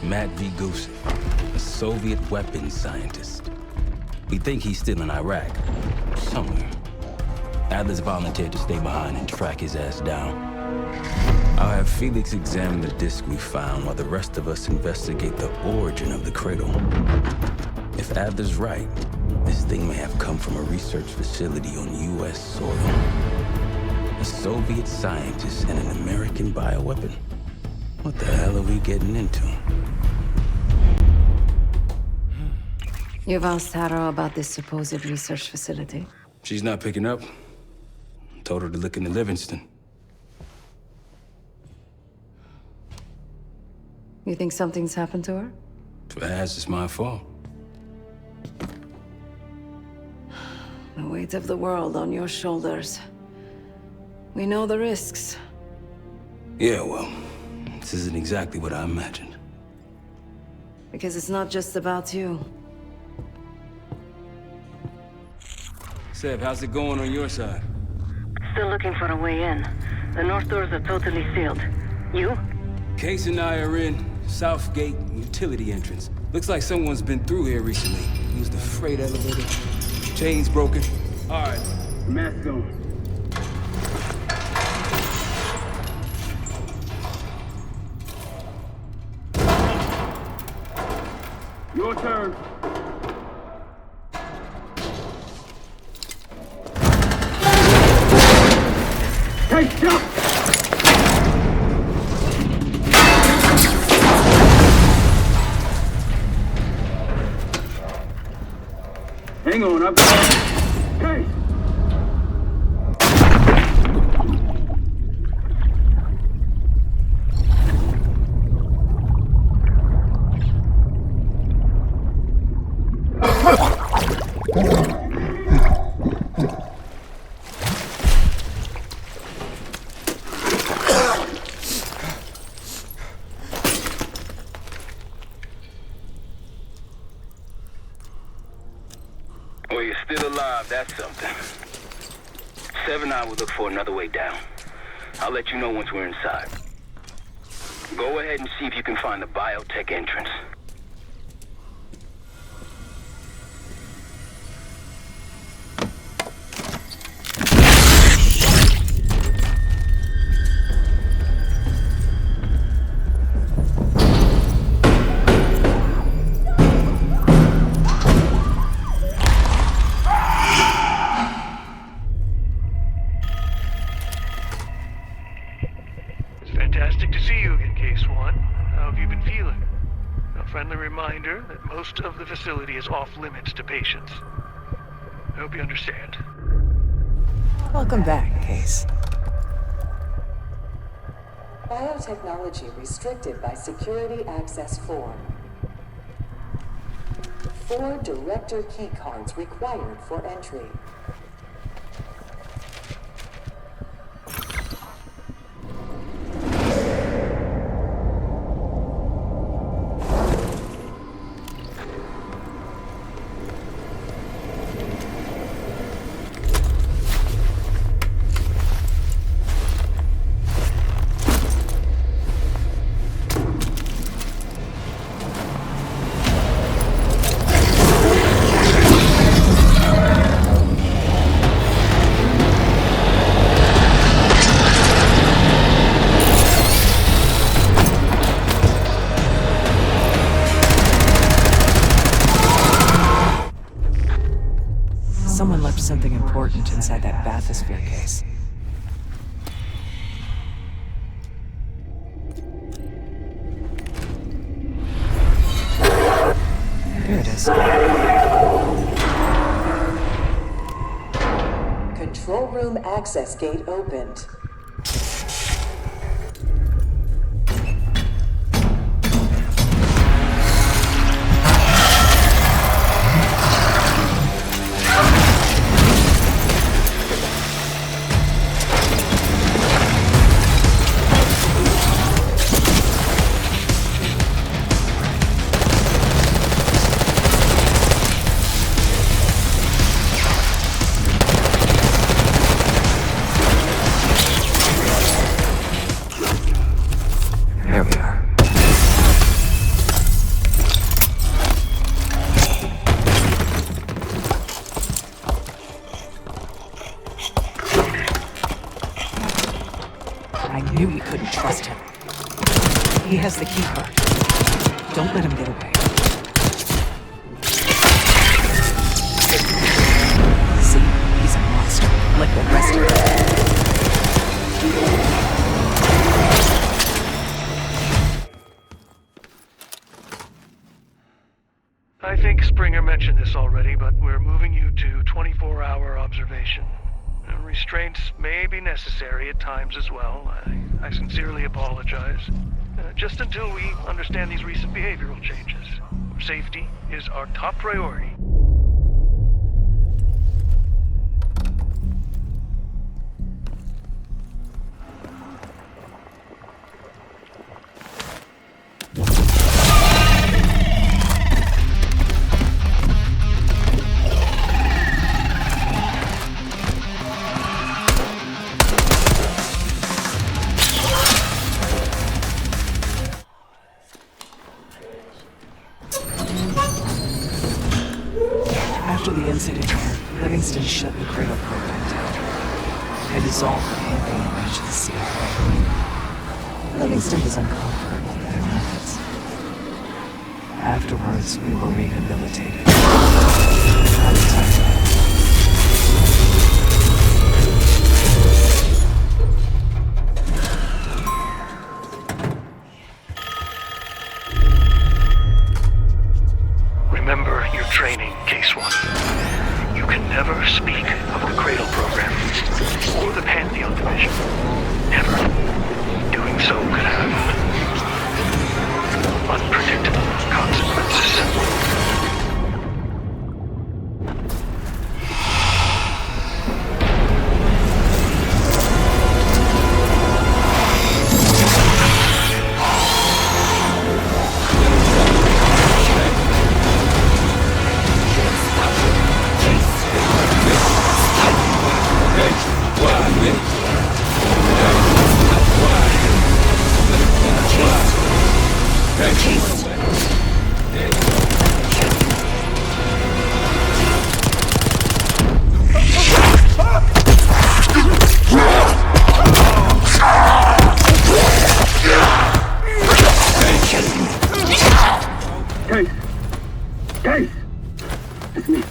Matvey Gusev, a Soviet weapons scientist. We think he's still in Iraq, somewhere. Adler's volunteered to stay behind and track his ass down. I'll have Felix examine the disc we found while the rest of us investigate the origin of the cradle. If Adler's right, this thing may have come from a research facility on U.S. soil. A Soviet scientist and an American bioweapon. What the hell are we getting into? You've asked Harrow about this supposed research facility? She's not picking up. Told her to look into Livingston. You think something's happened to her? If it has, it's my fault. The weight of the world on your shoulders. We know the risks. Yeah, well, this isn't exactly what I imagined. Because it's not just about you. Seb, how's it going on your side? still looking for a way in. The north doors are totally sealed. You? Case and I are in Southgate utility entrance. Looks like someone's been through here recently. Used the freight elevator. Chains broken. All right, mask on. Your turn. Hey, stop! Hang on, I've got... Hey! Well, you're still alive, that's something. 7 I will look for another way down. I'll let you know once we're inside. Go ahead and see if you can find the biotech entrance. Fantastic to see you again, Case 1. How have you been feeling? A friendly reminder that most of the facility is off limits to patients. I hope you understand. Welcome back, Case. Biotechnology restricted by Security Access Form. 4 director keycards required for entry. Someone left something important inside that bathysphere case. There it is. Control room access gate opened. There we are. I knew we couldn't trust him. He has the keycard. Don't let him get away. See? He's a monster, like the rest of them. I think Springer mentioned this already, but we're moving you to 24-hour observation. Restraints may be necessary at times as well. I sincerely apologize. Just until we understand these recent behavioral changes. Safety is our top priority. shut the Cradle program down. I dissolved the Pantheon branch of the CIA. Livingston was uncovered with their methods. Afterwards, we were rehabilitated. I retired. Remember your training, Case 1. You can never speak of the Cradle program or the Pantheon division. Never. Doing so could have unpredictable consequences. Case! It's me.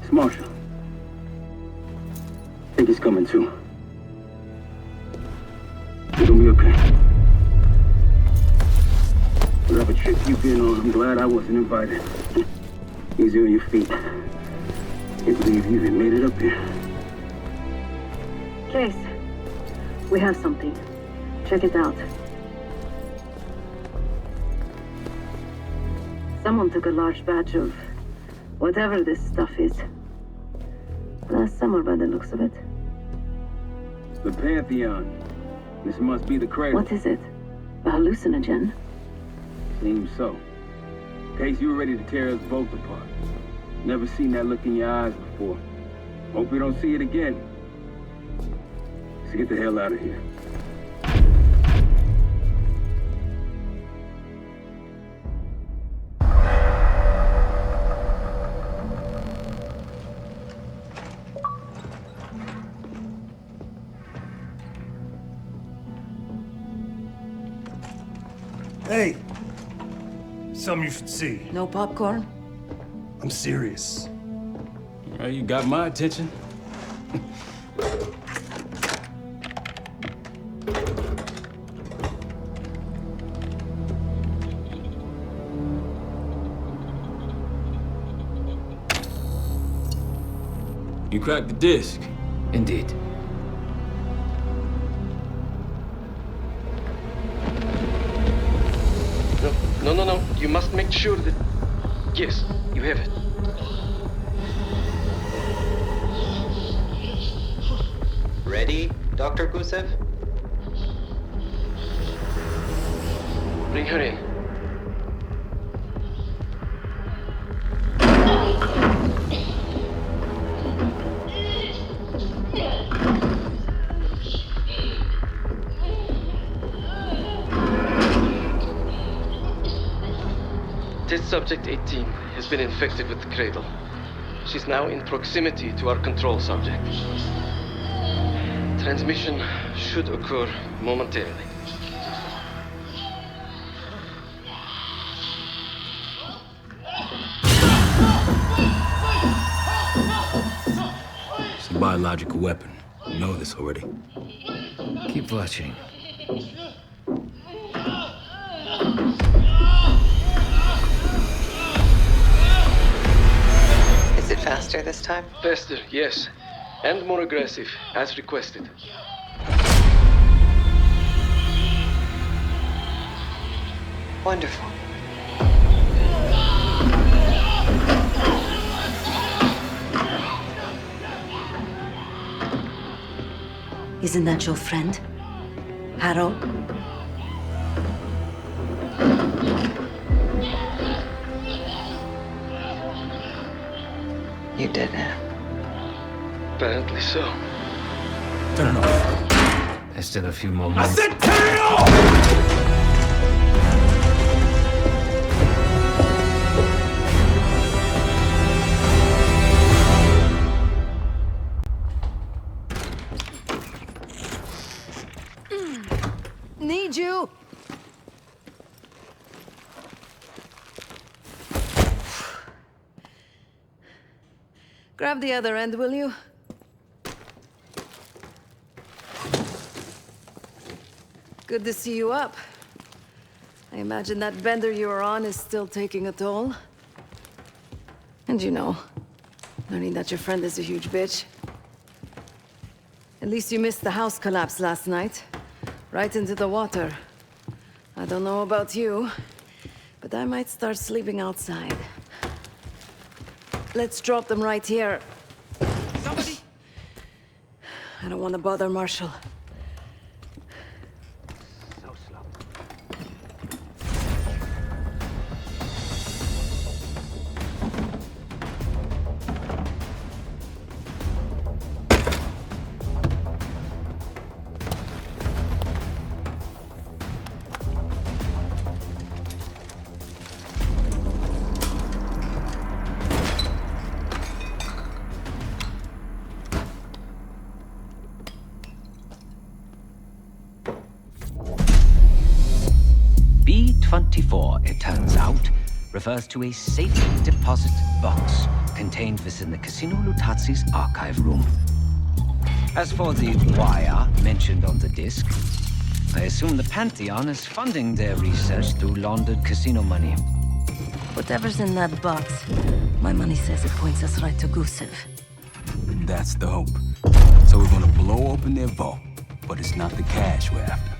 It's Marshall. I think he's coming too. You're gonna be okay. Whatever trip you've been on, I'm glad I wasn't invited. Easy on your feet. Can't believe you even made it up here. Case, we have something. Check it out. Someone took a large batch of whatever this stuff is. Last summer, by the looks of it. The Pantheon. This must be the Cradle. What is it? A hallucinogen? Seems so. Case, you were ready to tear us both apart. Never seen that look in your eyes before. Hope we don't see it again. So get the hell out of here. Hey! Something you should see. No popcorn? I'm serious. Well, you got my attention. You cracked the disc. Indeed. No. You must make sure that... Yes, you have it. Ready, Dr. Gusev? Bring her in. Test subject 18 has been infected with the Cradle. She's now in proximity to our control subject. Transmission should occur momentarily. It's a biological weapon. You know this already. Keep watching. Is it faster this time? Faster, yes. And more aggressive, as requested. Wonderful. Isn't that your friend? Harrow? You did it. Apparently so. Turn it off. There's still a few more minutes. I said turn it off! Need you! Grab the other end, will you? Good to see you up. I imagine that bender you were on is still taking a toll. And you know, learning that your friend is a huge bitch. At least you missed the house collapse last night. Right into the water. I don't know about you, but I might start sleeping outside. Let's drop them right here. Somebody! I don't want to bother Marshall. B-24, it turns out, refers to a safe deposit box contained within the Casino Lutazzi's archive room. As for the wire mentioned on the disc, I assume the Pantheon is funding their research through laundered casino money. Whatever's in that box, my money says it points us right to Gusev. That's the hope. So we're gonna blow open their vault, but it's not the cash we're after.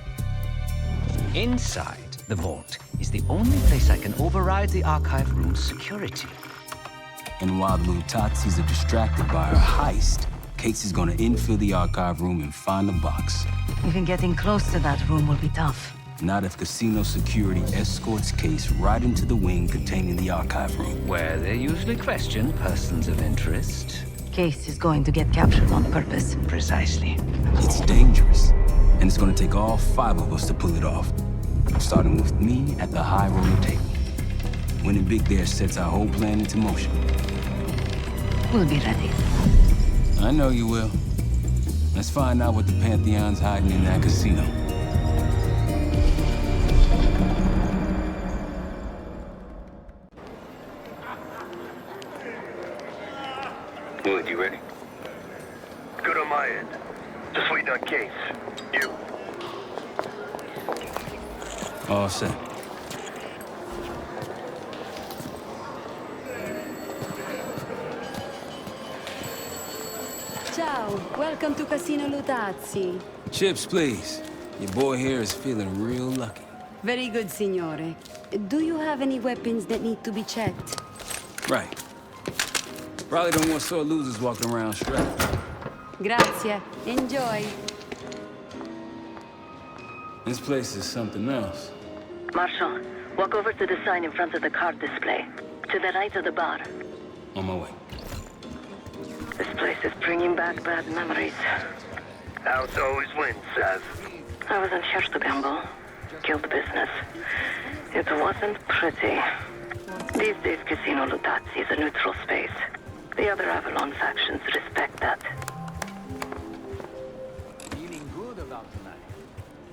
Inside the vault is the only place I can override the archive room's security. And while the Lutazzis are distracted by our heist, Case is gonna infill the archive room and find the box. Even getting close to that room will be tough. Not if casino security escorts Case right into the wing containing the archive room. Where they usually question persons of interest. Case is going to get captured on purpose. Precisely. It's dangerous, and it's gonna take all 5 of us to pull it off. Starting with me at the high roller table. Winning big there sets our whole plan into motion. We'll be ready. I know you will. Let's find out what the Pantheon's hiding in that casino. Wood, you ready? Good on my end. Just waiting on Case. You? All set. Ciao, welcome to Casino Lutazzi. Chips, please. Your boy here is feeling real lucky. Very good, signore. Do you have any weapons that need to be checked? Right. Probably don't want sore losers walking around strapped. Grazie. Enjoy. This place is something else. Marshall, walk over to the sign in front of the card display. To the right of the bar. On my way. This place is bringing back bad memories. House always wins, Sav. I wasn't here to gamble. Guild business. It wasn't pretty. These days, Casino Lutazzi is a neutral space. The other Avalon factions respect that. Feeling good about tonight?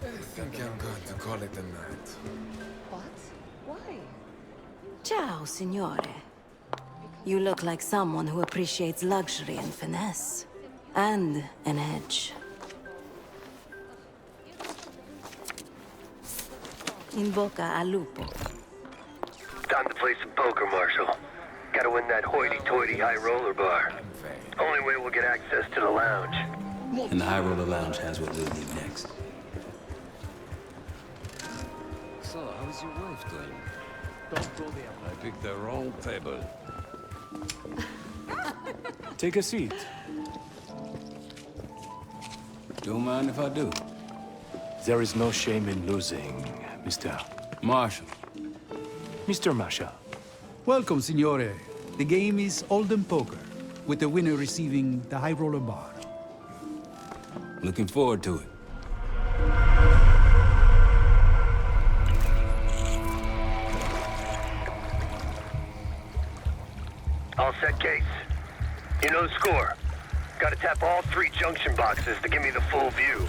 I think I'm going to call it a night. What? Why? Ciao, signore. You look like someone who appreciates luxury and finesse. And an edge. In bocca al lupo. Time to play some poker, Marshall. Gotta win that hoity-toity high roller bar. Only way we'll get access to the lounge. And the High Roller Lounge has what we'll need next. So, how's your wife doing? Don't go there. I picked the wrong table. Take a seat. Don't mind if I do. There is no shame in losing, Mr. Marshall. Mr. Marshall. Welcome, signore. The game is Hold'em Poker, with the winner receiving the High Roller Bar. Looking forward to it. All set, Case. You know the score. Gotta tap all 3 junction boxes to give me the full view.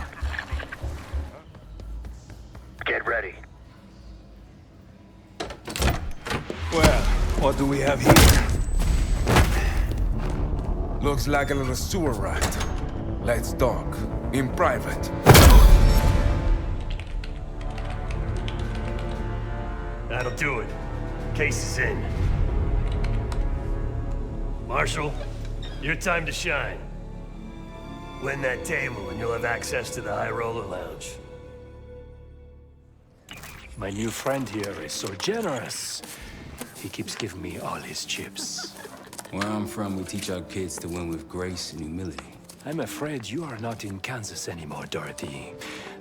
do we have here? Looks like a little sewer rat. Let's talk. In private. That'll do it. Case is in. Marshal, your time to shine. Win that table and you'll have access to the High Roller Lounge. My new friend here is so generous. He keeps giving me all his chips. Where I'm from, we teach our kids to win with grace and humility. I'm afraid you are not in Kansas anymore, Dorothy.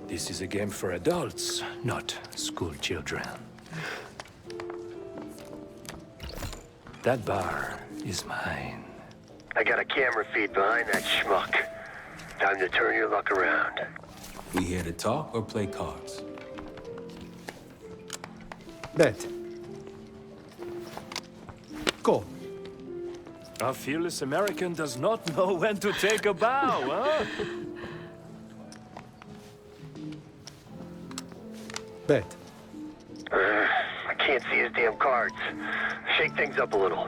This is a game for adults, not school children. That bar is mine. I got a camera feed behind that schmuck. Time to turn your luck around. We here to talk or play cards? Bet. Go. A fearless American does not know when to take a bow, huh? Bet. I can't see his damn cards. Shake things up a little.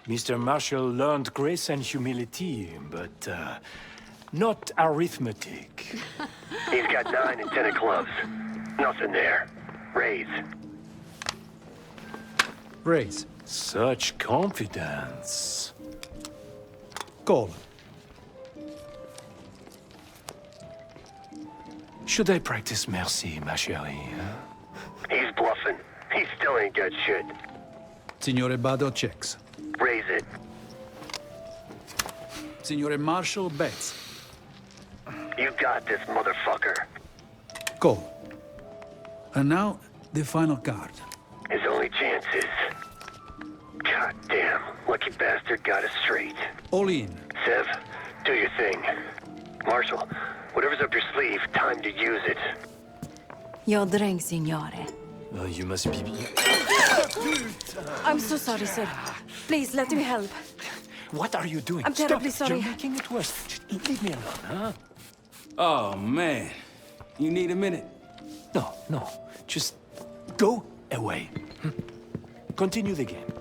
Mr. Marshall learned grace and humility, but not arithmetic. He's got 9 and 10 of clubs. Nothing there. Raise. Raise. Such confidence. Call. Should I practice merci, ma chérie? He's bluffing. He still ain't got shit. Signore Bado checks. Raise it. Signore Marshall bets. You got this, motherfucker. Call. And now, the final card. His only chance is... God damn, lucky bastard got us straight. All in. Sev, do your thing. Marshall, whatever's up your sleeve, time to use it. Your drink, signore. Oh, you must be... I'm so sorry, sir. Please, let me help. What are you doing? I'm terribly Stop. sorry. You're making it worse. Just leave me alone, huh? Oh, man. You need a minute? No. Just go away. Continue the game.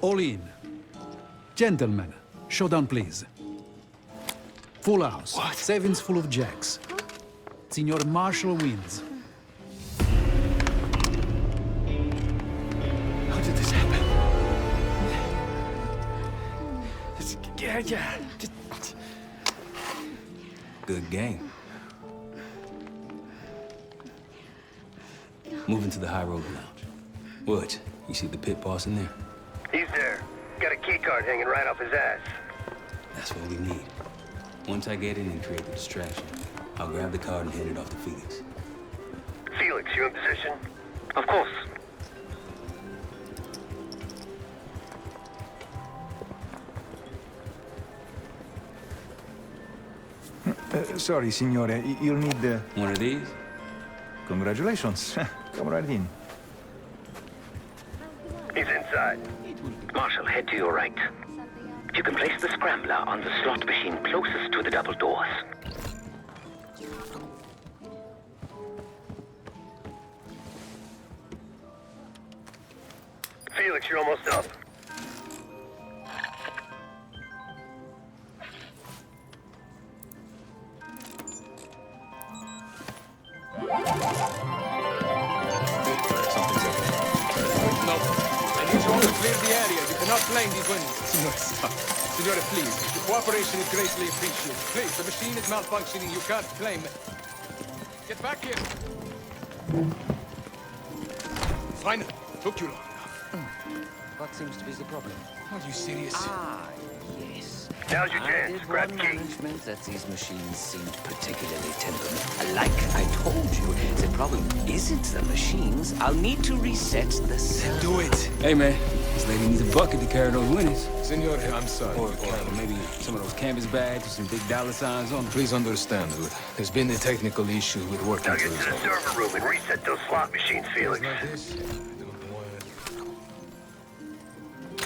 All in. Gentlemen, showdown, please. Full house. What? Sevens full of jacks. Signor Marshall wins. How did this happen? Yeah. Good game. Moving to the High Roller Lounge. What? You see the pit boss in there? He's there. Got a key card hanging right off his ass. That's what we need. Once I get in and create the distraction, I'll grab the card and hand it off to Felix. Felix, you in position? Of course. Sorry, signore. You'll need... One of these? Congratulations. Come right in. He's inside. Marshal, head to your right. You can place the scrambler on the slot machine closest to the double doors. Felix, you're almost up. No. I need you all to clear the area. You cannot blame these windows. Signore, please. Your cooperation is greatly appreciated. Please, the machine is malfunctioning. You can't claim it. Get back here. Finally. Took you long enough. What seems to be the problem? Are you serious? Yes. Now's your I chance. did Grab warn key. management that these machines seemed particularly temperamental. Like I told you, the problem isn't the machines. I'll need to reset the cell. Do it. Hey, man. This lady needs a bucket to carry those winnings. Signore, I'm sorry. Or maybe some of those canvas bags with some big dollar signs on them. Please understand, Wood. There's been a technical issue with working Now get through to the server room and reset those slot machines, Felix. Like this?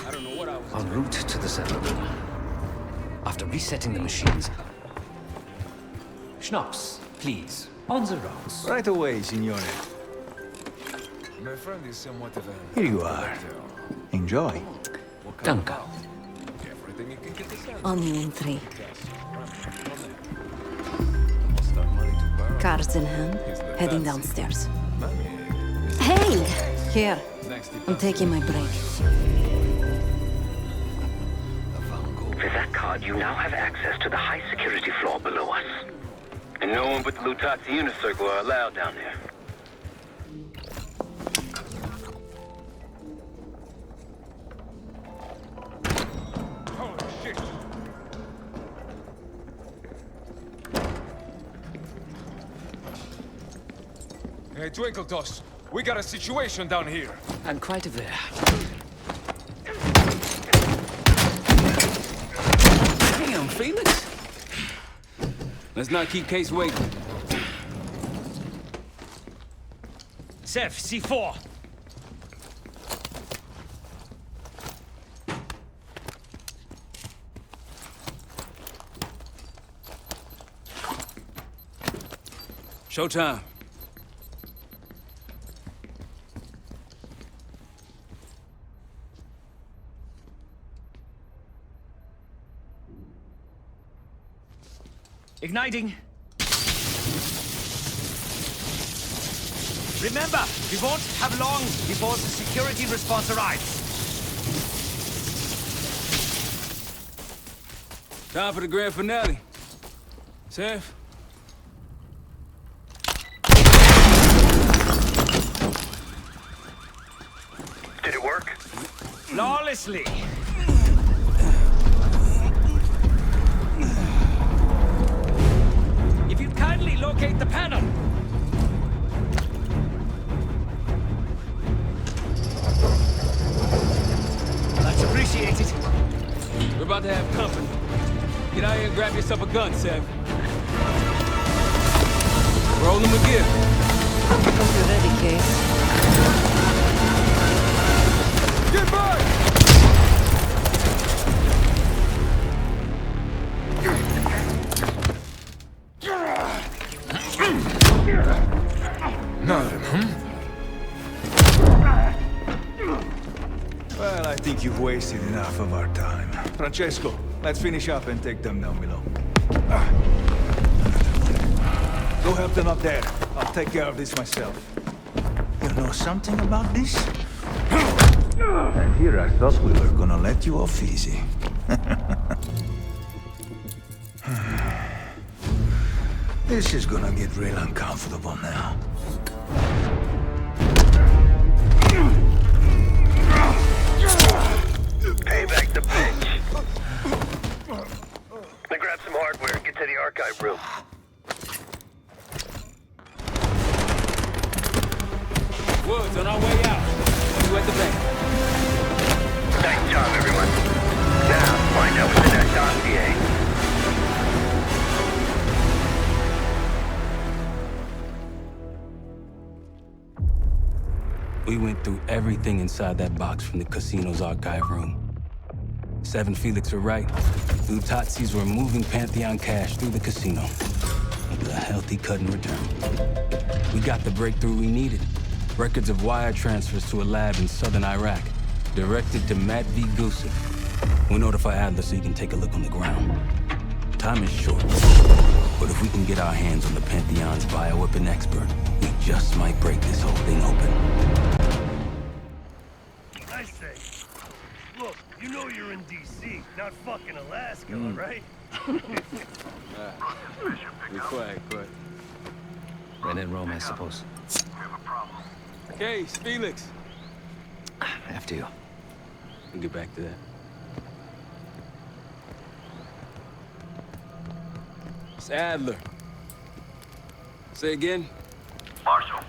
I don't know what I was en route to the server room. After resetting the machines... Schnapps, please. On the rocks. Right away, signore. My friend is somewhat of an... Here you are. Enjoy. Danke. Everything you can get this out. On the entry. Cards in hand, heading downstairs. Hey! Here. I'm taking my break. With that card, you now have access to the high security floor below us. And no one but the Lutazzi Unit Circle are allowed down there. Holy shit! Hey, Twinkletos, we got a situation down here. I'm quite aware. Damn, Felix. Let's not keep Case waiting. Sev, C4. Showtime. Igniting. Remember, we won't have long before the security response arrives. Time for the grand finale. Safe? Did it work? Flawlessly. If you'd kindly locate the panel. Much appreciated. We're about to have company. Get out here and grab yourself a gun, Sev. Roll him a gift. Hope you're ready, Case. Get back! Nothing, Well, I think you've wasted enough of our time. Francesco, let's finish up and take them down below. Go help them up there. I'll take care of this myself. You know something about this? And here I thought we were gonna let you off easy. This is gonna get real uncomfortable now. Payback the bitch. Now grab some hardware and get to the archive room. Woods, on our way out. You at the bank. Nice job, everyone. Now, find out what's in that dossier. We went through everything inside that box from the casino's archive room. Sev and Felix were right. Lutazzis were moving Pantheon cash through the casino. With a healthy cut in return. We got the breakthrough we needed. Records of wire transfers to a lab in southern Iraq. Directed to Matt V. Gusev. We'll notify Adler so you can take a look on the ground. Time is short. But if we can get our hands on the Pantheon's bioweapon expert, we just might break this whole thing open. I say, look, you know you're in D.C., not fucking Alaska, right? Be quiet, but... When in Rome, I suppose. Case, Felix. After you. We'll get back to that. It's Adler. Say again? Marshal,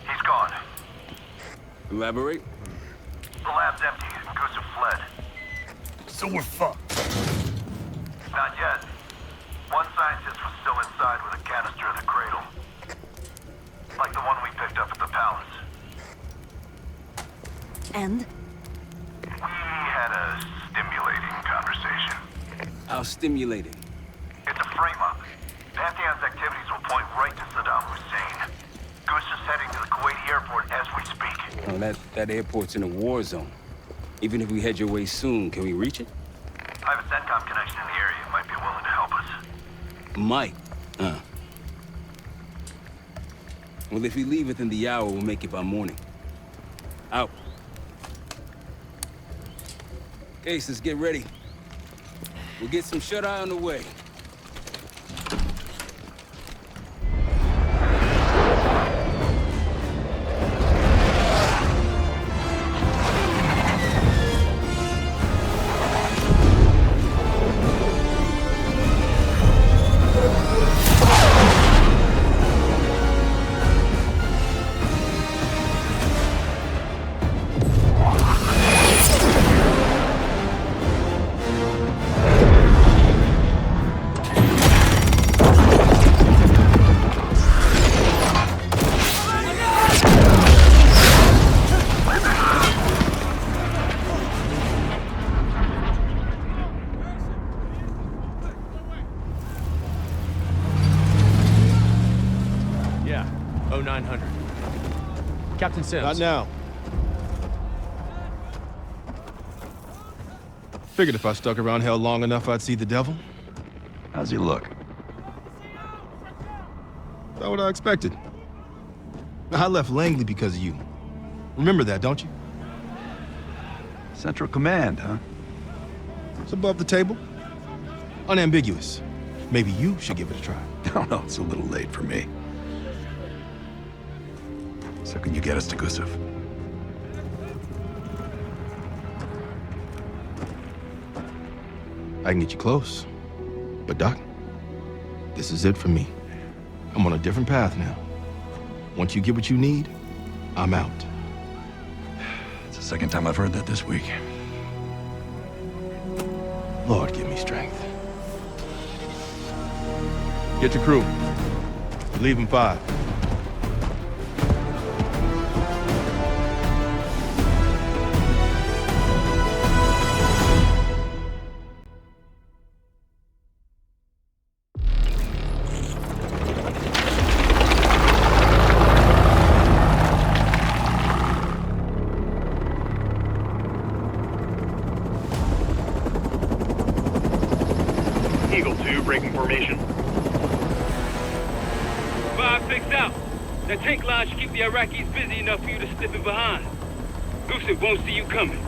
he's gone. Elaborate? The lab's empty and Gusev fled. So we're fucked. Not yet. One scientist was still inside with a canister in the cradle. Like the one we picked up at the palace. And? We had a stimulating? It's a frame-up. Pantheon's activities will point right to Saddam Hussein. Goose is heading to the Kuwaiti airport as we speak. Oh, that airport's in a war zone. Even if we head your way soon, can we reach it? I have a CENTCOM connection in the area. Might be willing to help us. Might. Well, if we leave within the hour, we'll make it by morning. Out. Ace, let's get ready. We'll get some shut-eye on the way. Captain Sims. Not now. Figured if I stuck around hell long enough, I'd see the devil. How's he look? That's what I expected. I left Langley because of you. Remember that, don't you? Central Command, huh? It's above the table. Unambiguous. Maybe you should give it a try. No, no, it's a little late for me. So can you get us to Gusev? I can get you close. But Doc, this is it for me. I'm on a different path now. Once you get what you need, I'm out. It's the second time I've heard that this week. Lord, give me strength. Get your crew. Leave in 5. Eagle 2, breaking formation. 5 fixed out. That tank line should keep the Iraqis busy enough for you to slip in behind. Gusev won't see you coming.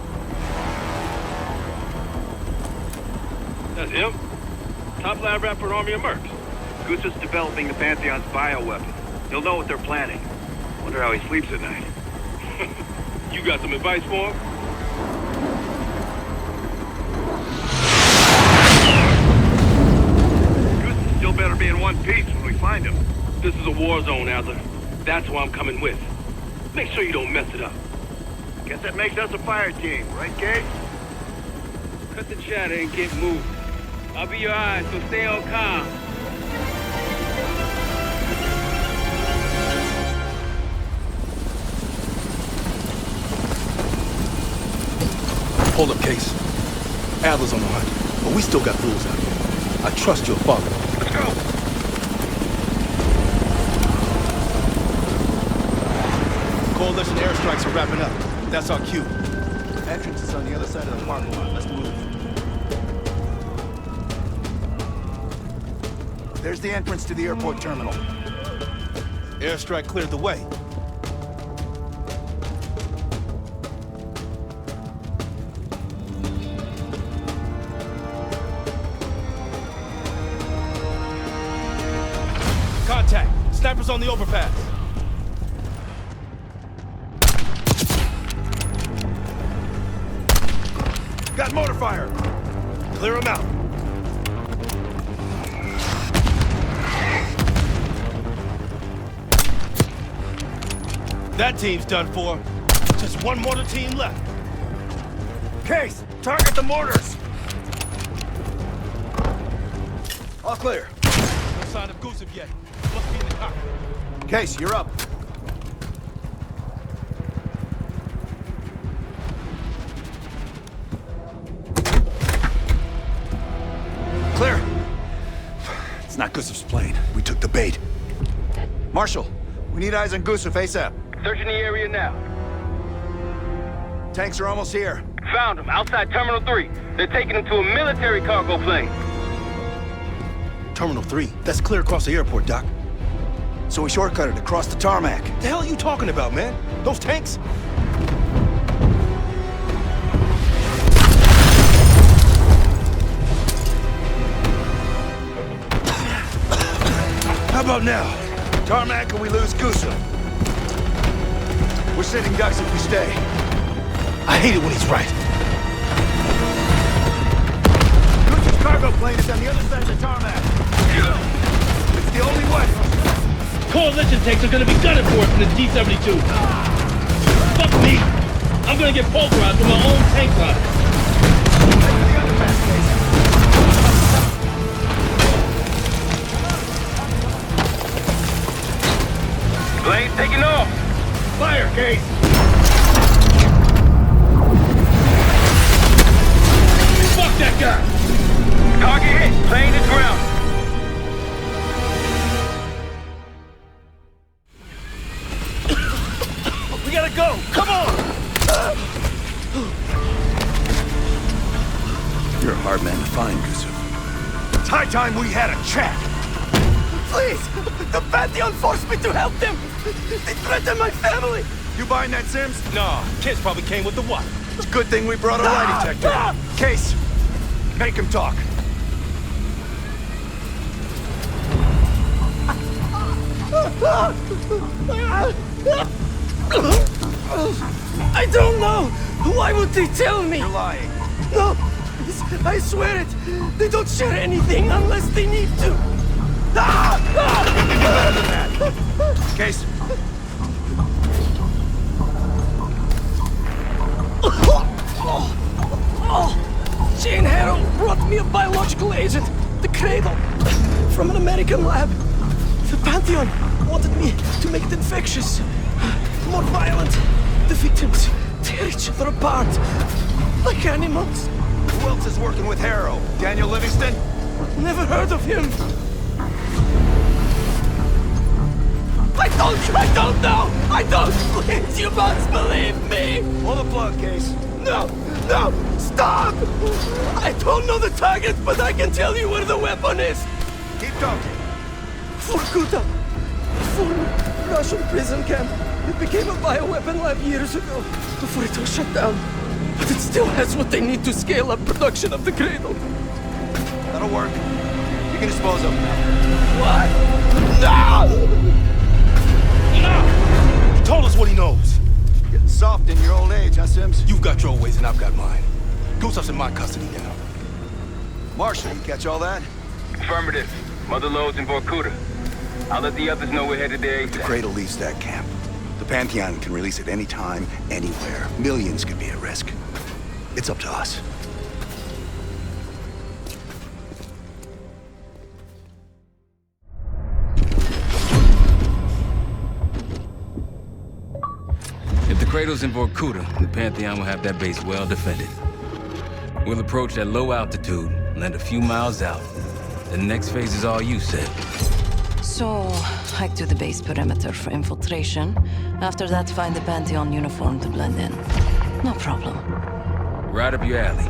That's him. Top lab rat for an army of mercs. Gusev's developing the Pantheon's bioweapon. He'll know what they're planning. Wonder how he sleeps at night. You got some advice for him? Gusev's still better be in one piece when we find him. This is a war zone, Adler. That's why I'm coming with. Make sure you don't mess it up. Guess that makes us a fire team, right, Case? Cut the chatter and get moving. I'll be your eyes, so stay on calm. Hold up, Case. Adler's on the hunt, but we still got fools out here. I trust your father. Let's go! Coalition airstrikes are wrapping up. That's our cue. Entrance is on the other side of the parking lot. Let's move. There's the entrance to the airport terminal. Airstrike cleared the way. Contact! Snipers on the overpass! Got mortar fire! Clear them out! That team's done for. Just one mortar team left. Case, target the mortars! All clear. No sign of Gusev yet. Must be in the cockpit. Case, you're up. Clear. Gusev's plane. We took the bait. Marshal, we need eyes on Gusev ASAP. Searching the area now. Tanks are almost here. Found him, outside Terminal 3. They're taking him to a military cargo plane. Terminal 3? That's clear across the airport, Doc. So we shortcutted across the tarmac. The hell are you talking about, man? Those tanks? How about now? Tarmac or we lose Gusev? We're sitting ducks if we stay. I hate it when he's right. Gusev's cargo plane is on the other side of the tarmac. It's the only way. Coalition tanks are gonna be gunning for us in the T-72. Fuck me! I'm gonna get pulverized with my own tank gun. Blade's taking off. Fire, Case! Fuck that guy! Target hit. Plane is ground. We gotta go! Come on! You're a hard man to find, Gusev. It's high time we had a chat! Please! The Pantheon forced me to help them! They threatened my family! You buying that, Sims? Nah, kids probably came with the what? It's a good thing we brought a lie detector. Case, make him talk. I don't know! Why would they tell me? You're lying. No! I swear it! They don't share anything unless they need to! You can do better than that. Case. Jane Harrow brought me a biological agent, the Cradle, from an American lab. The Pantheon wanted me to make it infectious, more violent. The victims tear each other apart, like animals. Who else is working with Harrow? Daniel Livingston? Never heard of him. I told you I don't know! I don't! Please, you must believe me! Pull the plug, Case. No! No! Stop! I don't know the target, but I can tell you where the weapon is! Keep talking. Vorkuta! Former Russian prison camp. It became a bioweapon lab years ago, before it was shut down. But it still has what they need to scale up production of the Cradle. That'll work. You can dispose of him now. What? No! He told us what he knows. Getting soft in your old age, huh, Sims? You've got your ways and I've got mine. Gusev's in my custody now. Marshal, you catch all that? Affirmative. Mother loads in Vorkuta. I'll let the others know we're headed there. The Cradle leaves that camp. The Pantheon can release it any time, anywhere. Millions could be at risk. It's up to us. If the Cradle's in Vorkuta, the Pantheon will have that base well defended. We'll approach at low altitude, land a few miles out. The next phase is all you, Sid. So, hike to the base perimeter for infiltration. After that, find the Pantheon uniform to blend in. No problem. Right up your alley.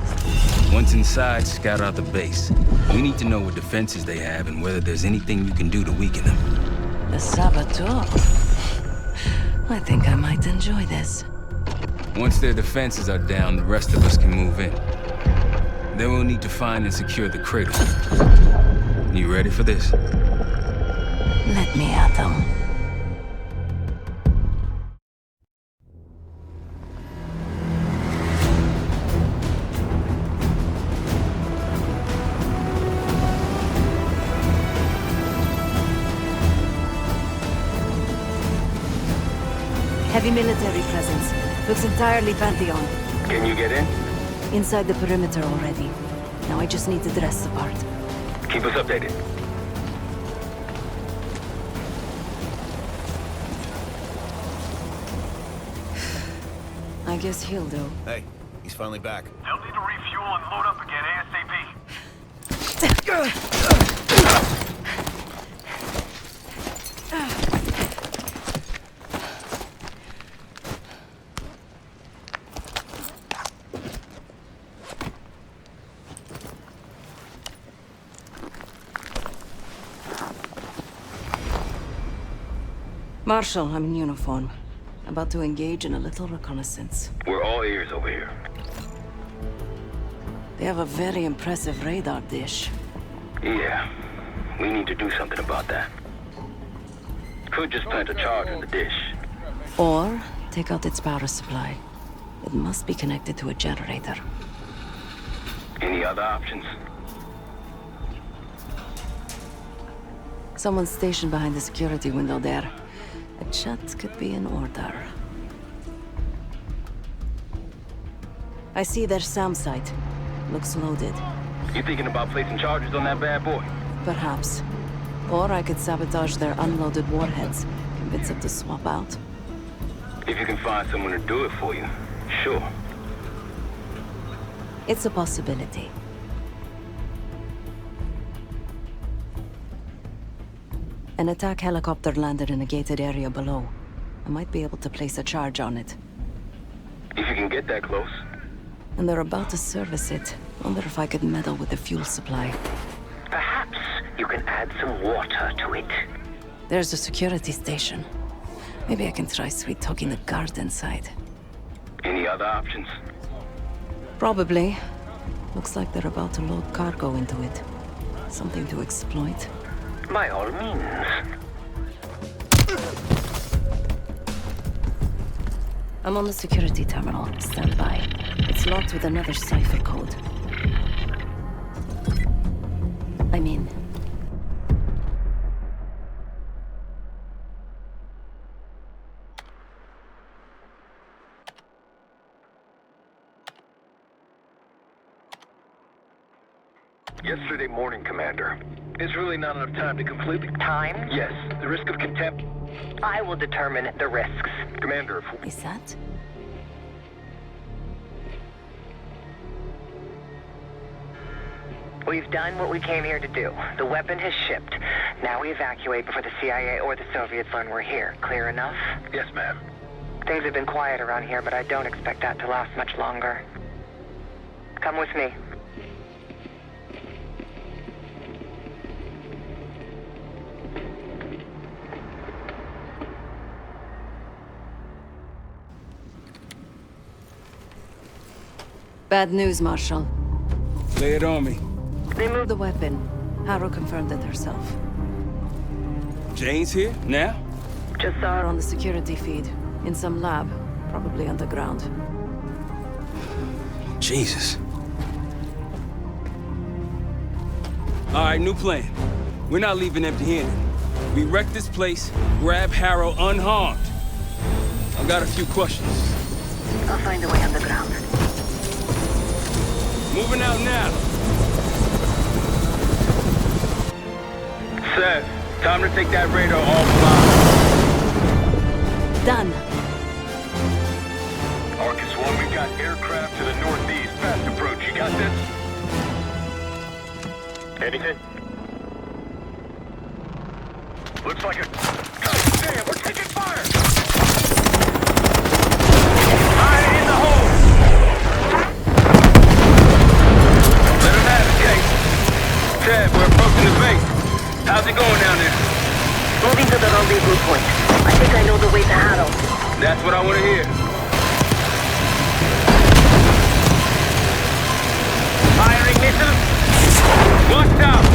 Once inside, scout out the base. We need to know what defenses they have and whether there's anything you can do to weaken them. The Saboteur. I think I might enjoy this. Once their defenses are down, the rest of us can move in. Then we'll need to find and secure the Cradle. You ready for this? Let me at them. Heavy military presence. Looks entirely Pantheon. Can you get in? Inside the perimeter already. Now I just need to dress the part. Keep us updated. I guess he'll do. Hey, he's finally back. They'll need to refuel and load up again ASAP. Marshal, I'm in uniform. About to engage in a little reconnaissance. We're all ears over here. They have a very impressive radar dish. Yeah, we need to do something about that. Could just plant a charge in the dish. Or take out its power supply. It must be connected to a generator. Any other options? Someone's stationed behind the security window there. A chat could be in order. I see their SAM site. Looks loaded. You thinking about placing charges on that bad boy? Perhaps. Or I could sabotage their unloaded warheads. Convince them to swap out. If you can find someone to do it for you, sure. It's a possibility. An attack helicopter landed in a gated area below. I might be able to place a charge on it. If you can get that close. And they're about to service it. Wonder if I could meddle with the fuel supply. Perhaps you can add some water to it. There's a security station. Maybe I can try sweet-talking the guard inside. Any other options? Probably. Looks like they're about to load cargo into it. Something to exploit. By all means. I'm on the security terminal. Stand by. It's locked with another cipher code. I'm in. Yesterday morning, Commander. There's really not enough time to completely... Time? Yes. The risk of contempt... I will determine the risks. Commander, if... Is that? We've done what we came here to do. The weapon has shipped. Now we evacuate before the CIA or the Soviets learn we're here. Clear enough? Yes, ma'am. Things have been quiet around here, but I don't expect that to last much longer. Come with me. Bad news, Marshal. Lay it on me. They moved the weapon. Harrow confirmed it herself. Jane's here? Now? Just saw her on the security feed. In some lab. Probably underground. Jesus. All right, new plan. We're not leaving empty-handed. We wreck this place, grab Harrow unharmed. I've got a few questions. I'll find a way underground. Moving out now. Seth, time to take that radar offline. Done. Arcus 1, we've got aircraft to the northeast. Fast approach. You got this? Anything? Looks like a... God damn, we're taking fire! Fire in the hole! Let him have it, Jake. Ted, we're approaching the base. How's it going down there? Moving to the rendezvous point. I think I know the way to Harrow. That's what I want to hear. Firing missiles? Watch out!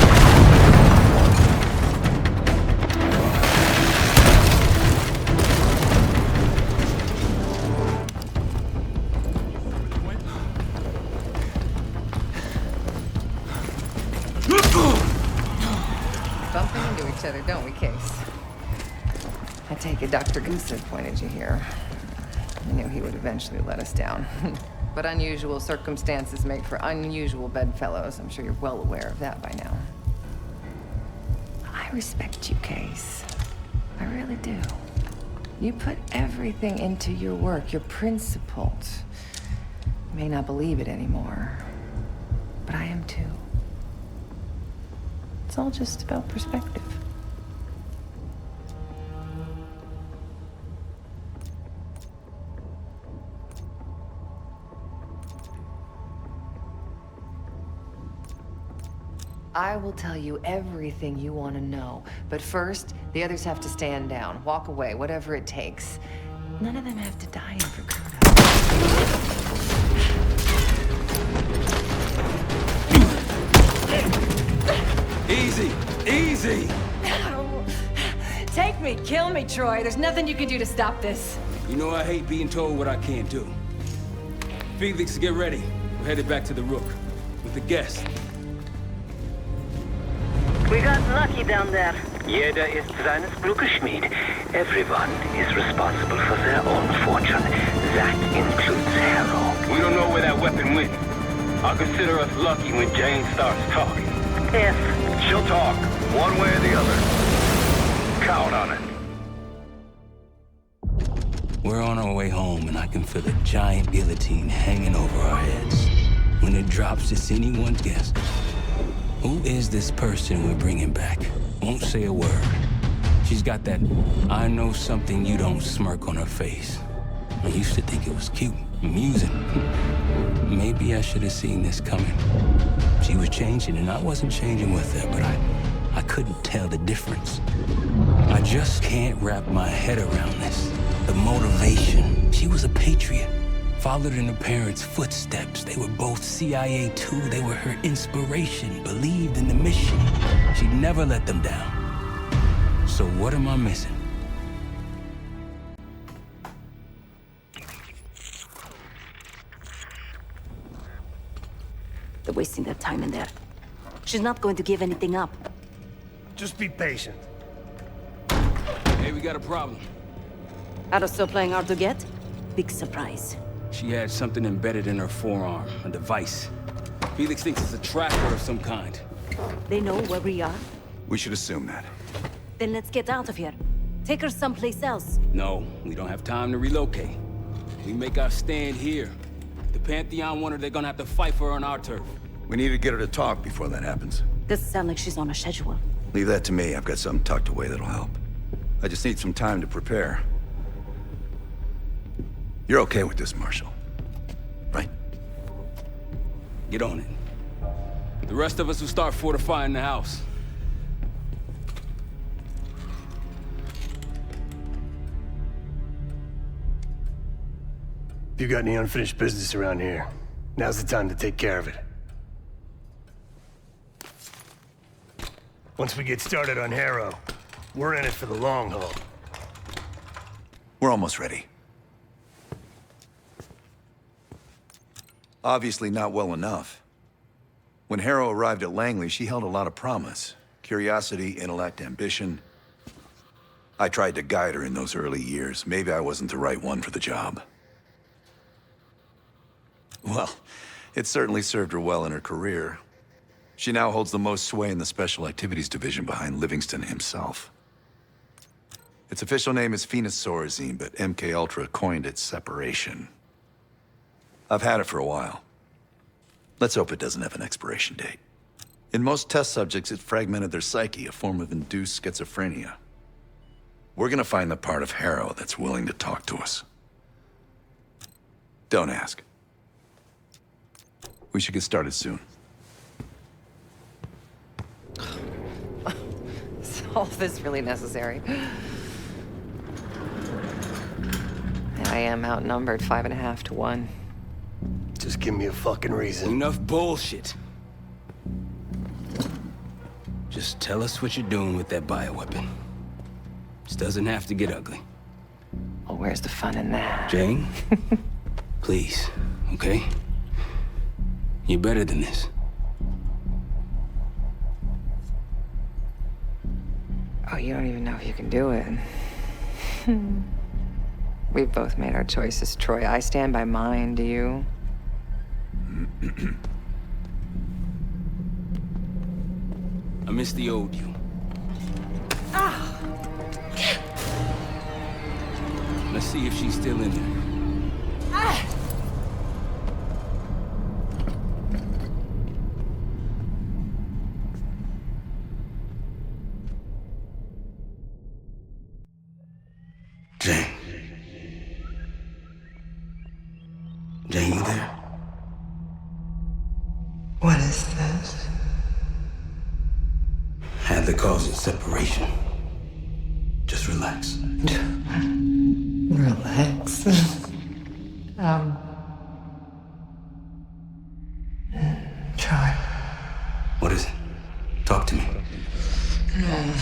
Bumping into each other, don't we, Case? I take it Dr. Gusev pointed you here. I knew he would eventually let us down. But unusual circumstances make for unusual bedfellows. I'm sure you're well aware of that by now. I respect you, Case. I really do. You put everything into your work. You're principled. You may not believe it anymore, but I am too. It's all just about perspective. I will tell you everything you want to know. But first, the others have to stand down, walk away, whatever it takes. None of them have to die in Verkuda. Easy! Easy! Take me, kill me, Troy. There's nothing you can do to stop this. You know I hate being told what I can't do. Felix, get ready. We're headed back to the Rook. With the guests. We got lucky down there. Jeder ist seines Glückes Schmied. Everyone is responsible for their own fortune. That includes Harrow. We don't know where that weapon went. I'll consider us lucky when Jane starts talking. Yes. She'll talk, one way or the other. Count on it. We're on our way home, and I can feel a giant guillotine hanging over our heads. When it drops, it's anyone's guess. Who is this person we're bringing back? Won't say a word. She's got that I know something you don't smirk on her face. I used to think it was cute, amusing. Maybe I should have seen this coming. She was changing, and I wasn't changing with her, but I couldn't tell the difference. I just can't wrap my head around this. The motivation. She was a patriot. Followed in her parents' footsteps. They were both CIA too. They were her inspiration. Believed in the mission. She'd never let them down. So what am I missing? They're wasting their time in there. She's not going to give anything up. Just be patient. Hey, we got a problem. Are still playing hard to get? Big surprise. She had something embedded in her forearm, a device. Felix thinks it's a tracker of some kind. They know where we are? We should assume that. Then let's get out of here. Take her someplace else. No, we don't have time to relocate. We make our stand here. The Pantheon want her, they're gonna have to fight for her on our turf. We need to get her to talk before that happens. Doesn't sound like she's on a schedule. Leave that to me. I've got something tucked away that'll help. I just need some time to prepare. You're okay with this, Marshal? Right? Get on it. The rest of us will start fortifying the house. If you got any unfinished business around here, now's the time to take care of it. Once we get started on Harrow, we're in it for the long haul. We're almost ready. Obviously not well enough. When Harrow arrived at Langley, she held a lot of promise. Curiosity, intellect, ambition. I tried to guide her in those early years. Maybe I wasn't the right one for the job. Well, it certainly served her well in her career. She now holds the most sway in the Special Activities Division behind Livingston himself. Its official name is Phoenosaurazine, but MKUltra coined it Separation. I've had it for a while. Let's hope it doesn't have an expiration date. In most test subjects, it fragmented their psyche, a form of induced schizophrenia. We're gonna find the part of Harrow that's willing to talk to us. Don't ask. We should get started soon. Is all this really necessary? I am outnumbered 5.5 to 1. Just give me a fucking reason. Enough bullshit. Just tell us what you're doing with that bioweapon. This doesn't have to get ugly. Well, where's the fun in that? Jane, please, okay? You're better than this. Oh, you don't even know if you can do it. We've both made our choices, Troy. I stand by mine, do you? I miss the old you. Let's see if she's still in there. Jane. Jane, you there? What is this? causes separation. Just relax. Relax. Try. What is it? Talk to me. No.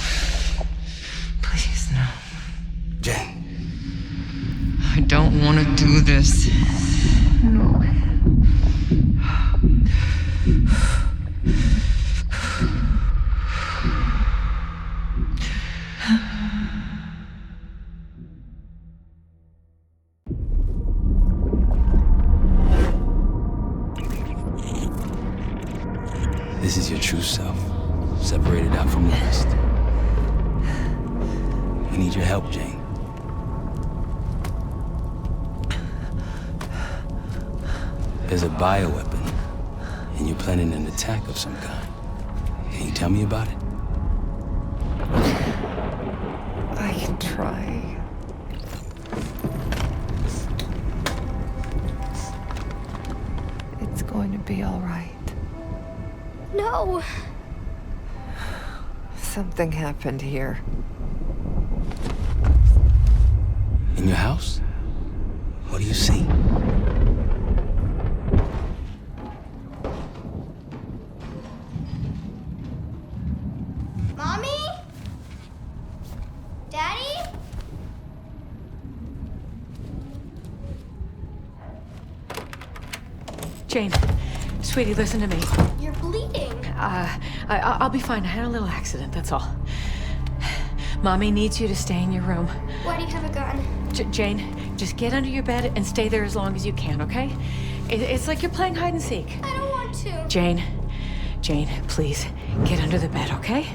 Please, no. Jane. I don't want to do this. No. This is your true self, separated out from the rest. I need your help, Jane. There's a bioweapon, and you're planning an attack of some kind. Can you tell me about it? I can try. It's going to be all right. No! Something happened here. In your house? What do you see? Mommy? Daddy? Jane, sweetie, listen to me. You're bleeding. I'll be fine. I had a little accident, that's all. Mommy needs you to stay in your room. Why do you have a gun? Jane, just get under your bed and stay there as long as you can, okay? It's like you're playing hide and seek. I don't want to. Jane, please, get under the bed, okay?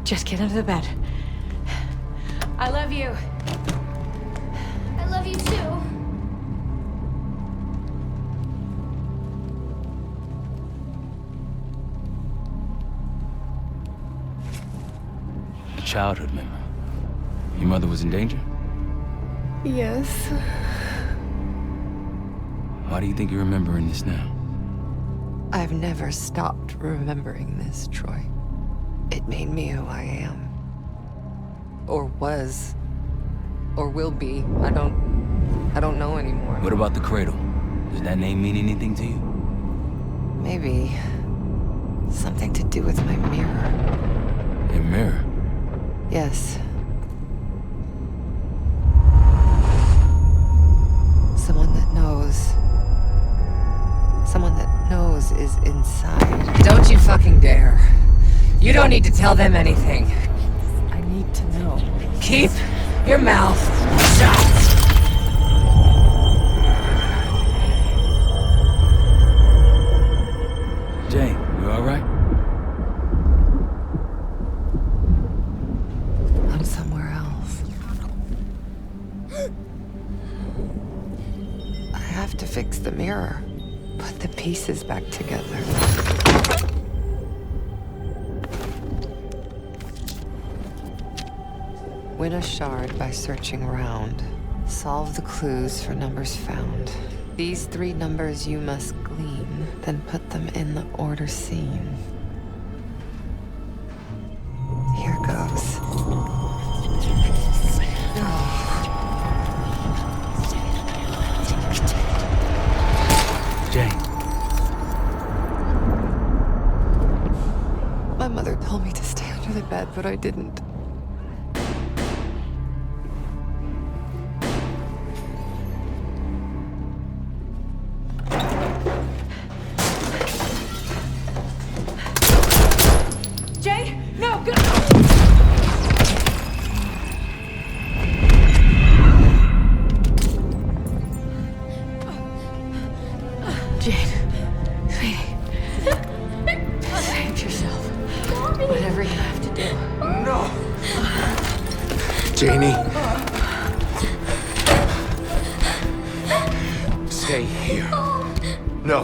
Just get under the bed. I love you. I love you too. A childhood memory. Your mother was in danger? Yes. Why do you think you're remembering this now? I've never stopped remembering this, Troy. It made me who I am. Or was. Or will be. I don't know anymore. What about the cradle? Does that name mean anything to you? Maybe something to do with my mirror. Your mirror? Yes. Someone that knows. Someone that knows is inside. Don't you fucking dare. You don't need to tell them anything. I need to know. Keep your mouth shut. Jane, you all right? I'm somewhere else. I have to fix the mirror. Put the pieces back together. Win a shard by searching around. Solve the clues for numbers found. These 3 numbers you must glean, then put them in the order seen. Here goes. Jane. My mother told me to stay under the bed, but I didn't. Jane, no, go! Jane, sweetie, save yourself. Whatever you have to do. No! Janie. Stay here. No.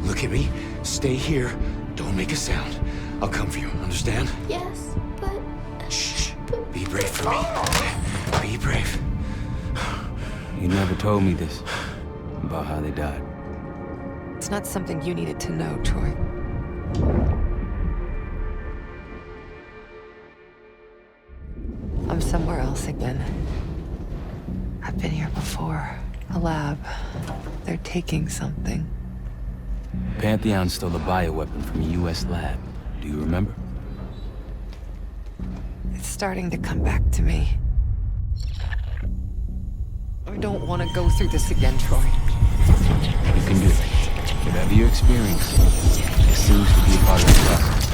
Look at me. Stay here. Don't make a sound. I'll come for you, understand? Yes, but... Shh. Be brave for me. Be brave. You never told me this, about how they died. It's not something you needed to know, Troy. I've been here before. A lab. They're taking something. Pantheon stole a bioweapon from a U.S. lab. Do you remember? It's starting to come back to me. I don't want to go through this again, Troy. You can do it. Whatever you experience, it seems to be a part of the process.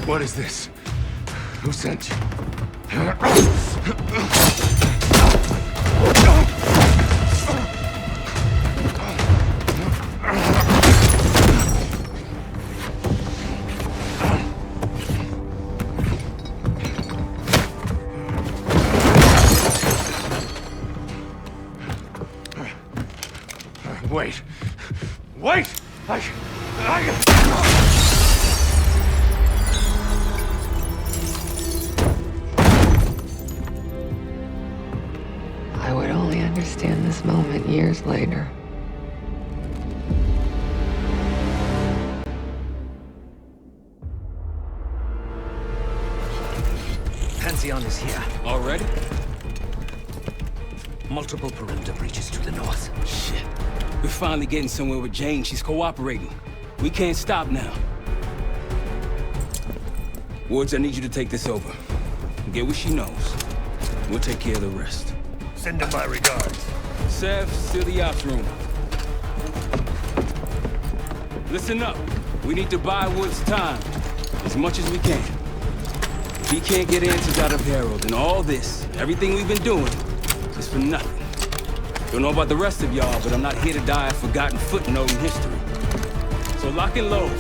What is this? Who sent you? Wait. Wait! I would only understand this moment years later. Pantheon is here. Already? Multiple perimeter breaches to the north. Shit. We're finally getting somewhere with Jane. She's cooperating. We can't stop now. Woods, I need you to take this over. Get what she knows. We'll take care of the rest. Send him my regards. Sev, seal the ops room. Listen up. We need to buy Woods time. As much as we can. If he can't get answers out of Harold, and all this, everything we've been doing, is for nothing. Don't know about the rest of y'all, but I'm not here to die a forgotten footnote in history. So lock and load.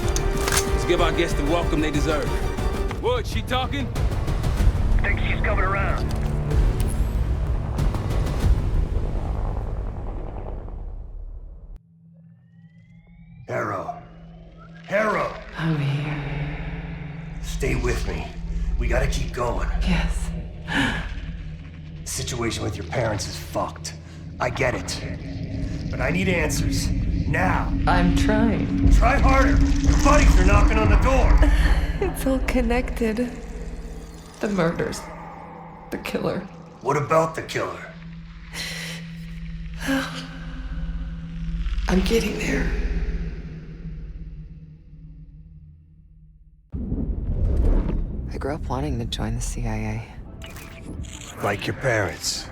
Let's give our guests the welcome they deserve. Woods, she talking? Think she's coming around. Harrow! I'm here. Stay with me. We gotta keep going. Yes. The situation with your parents is fucked. I get it. But I need answers. Now. I'm trying. Try harder. Your buddies are knocking on the door. It's all connected. The murders. The killer. What about the killer? I'm getting there. I grew up wanting to join the CIA. Like your parents.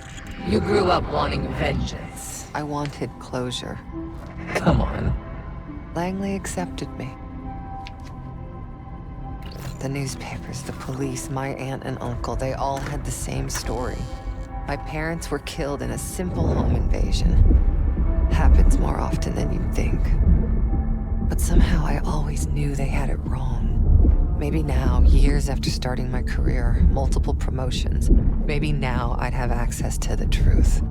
You grew up wanting vengeance. I wanted closure. Come on. Langley accepted me. The newspapers, the police, my aunt and uncle, they all had the same story. My parents were killed in a simple home invasion. Happens more often than you'd think. But somehow I always knew they had it wrong. Maybe now, years after starting my career, multiple promotions, maybe now I'd have access to the truth.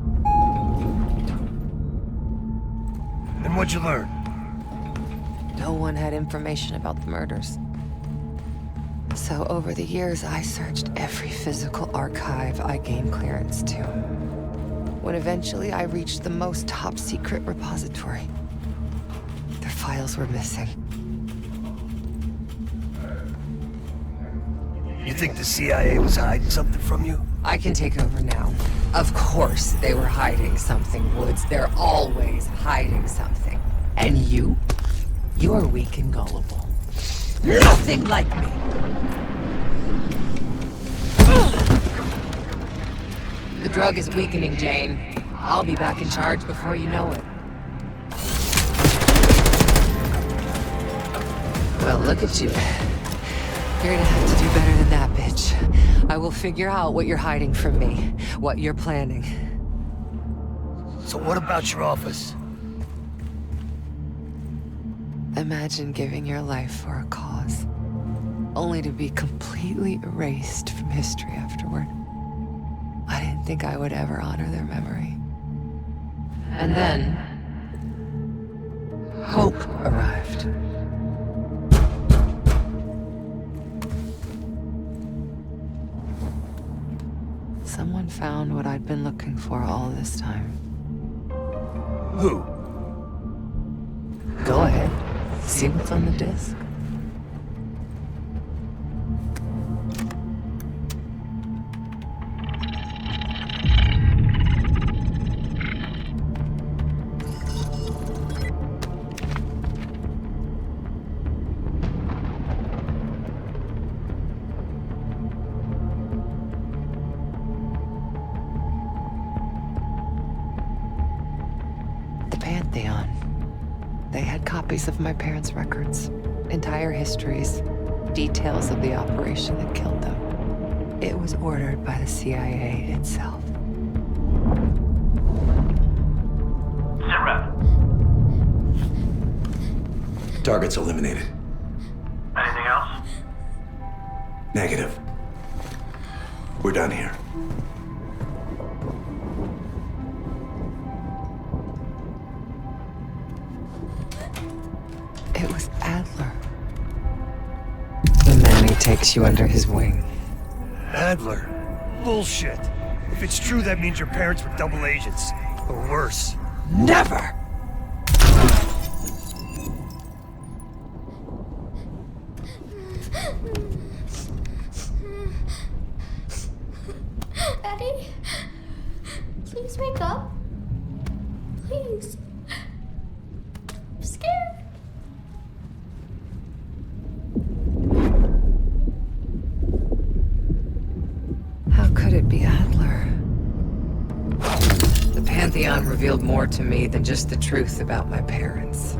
And what'd you learn? No one had information about the murders. So over the years, I searched every physical archive I gained clearance to. When eventually I reached the most top-secret repository, their files were missing. You think the CIA was hiding something from you? I can take over now. Of course they were hiding something, Woods. They're always hiding something. And you? You're weak and gullible. Nothing like me. The drug is weakening, Jane. I'll be back in charge before you know it. Well, look at you. You're gonna have to do better than that, bitch. I will figure out what you're hiding from me, what you're planning. So what about your office? Imagine giving your life for a cause, only to be completely erased from history afterward. I didn't think I would ever honor their memory. And then, hope arrived. Someone found what I'd been looking for all this time. Who? Go ahead. See what's on the disc. Pantheon. They had copies of my parents' records, entire histories, details of the operation that killed them. It was ordered by the CIA itself. Sit-rep. Target's eliminated. Anything else? Negative. We're done here. It was Adler. The man who takes you under his wing. Adler? Bullshit. If it's true, that means your parents were double agents. Or worse. Never! Daddy? Please wake up. Please. I'm scared. How could it be Adler? The Pantheon revealed more to me than just the truth about my parents.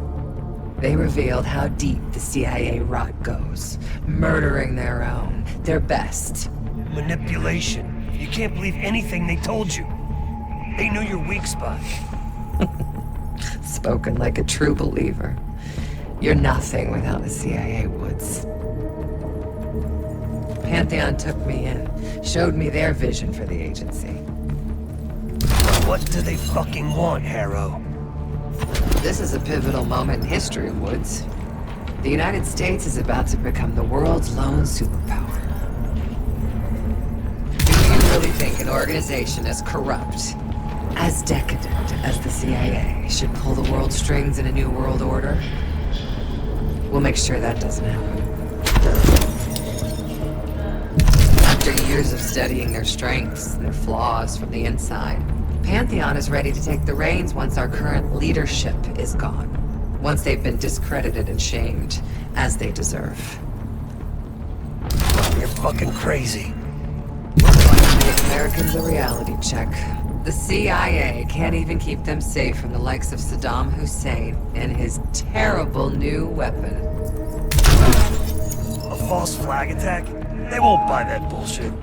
They revealed how deep the CIA rot goes, murdering their own, their best. Manipulation. You can't believe anything they told you. They knew your weak spot. Spoken like a true believer. You're nothing without the CIA, Woods. Pantheon took me in, showed me their vision for the agency. What do they fucking want, Harrow? This is a pivotal moment in history, Woods. The United States is about to become the world's lone superpower. Do you really think an organization as corrupt, as decadent as the CIA should pull the world's strings in a new world order? We'll make sure that doesn't happen. After years of studying their strengths and their flaws from the inside, Pantheon is ready to take the reins once our current leadership is gone. Once they've been discredited and shamed, as they deserve. You're fucking crazy. We're going to make Americans a reality check. The CIA can't even keep them safe from the likes of Saddam Hussein and his terrible new weapon. A false flag attack? They won't buy that bullshit.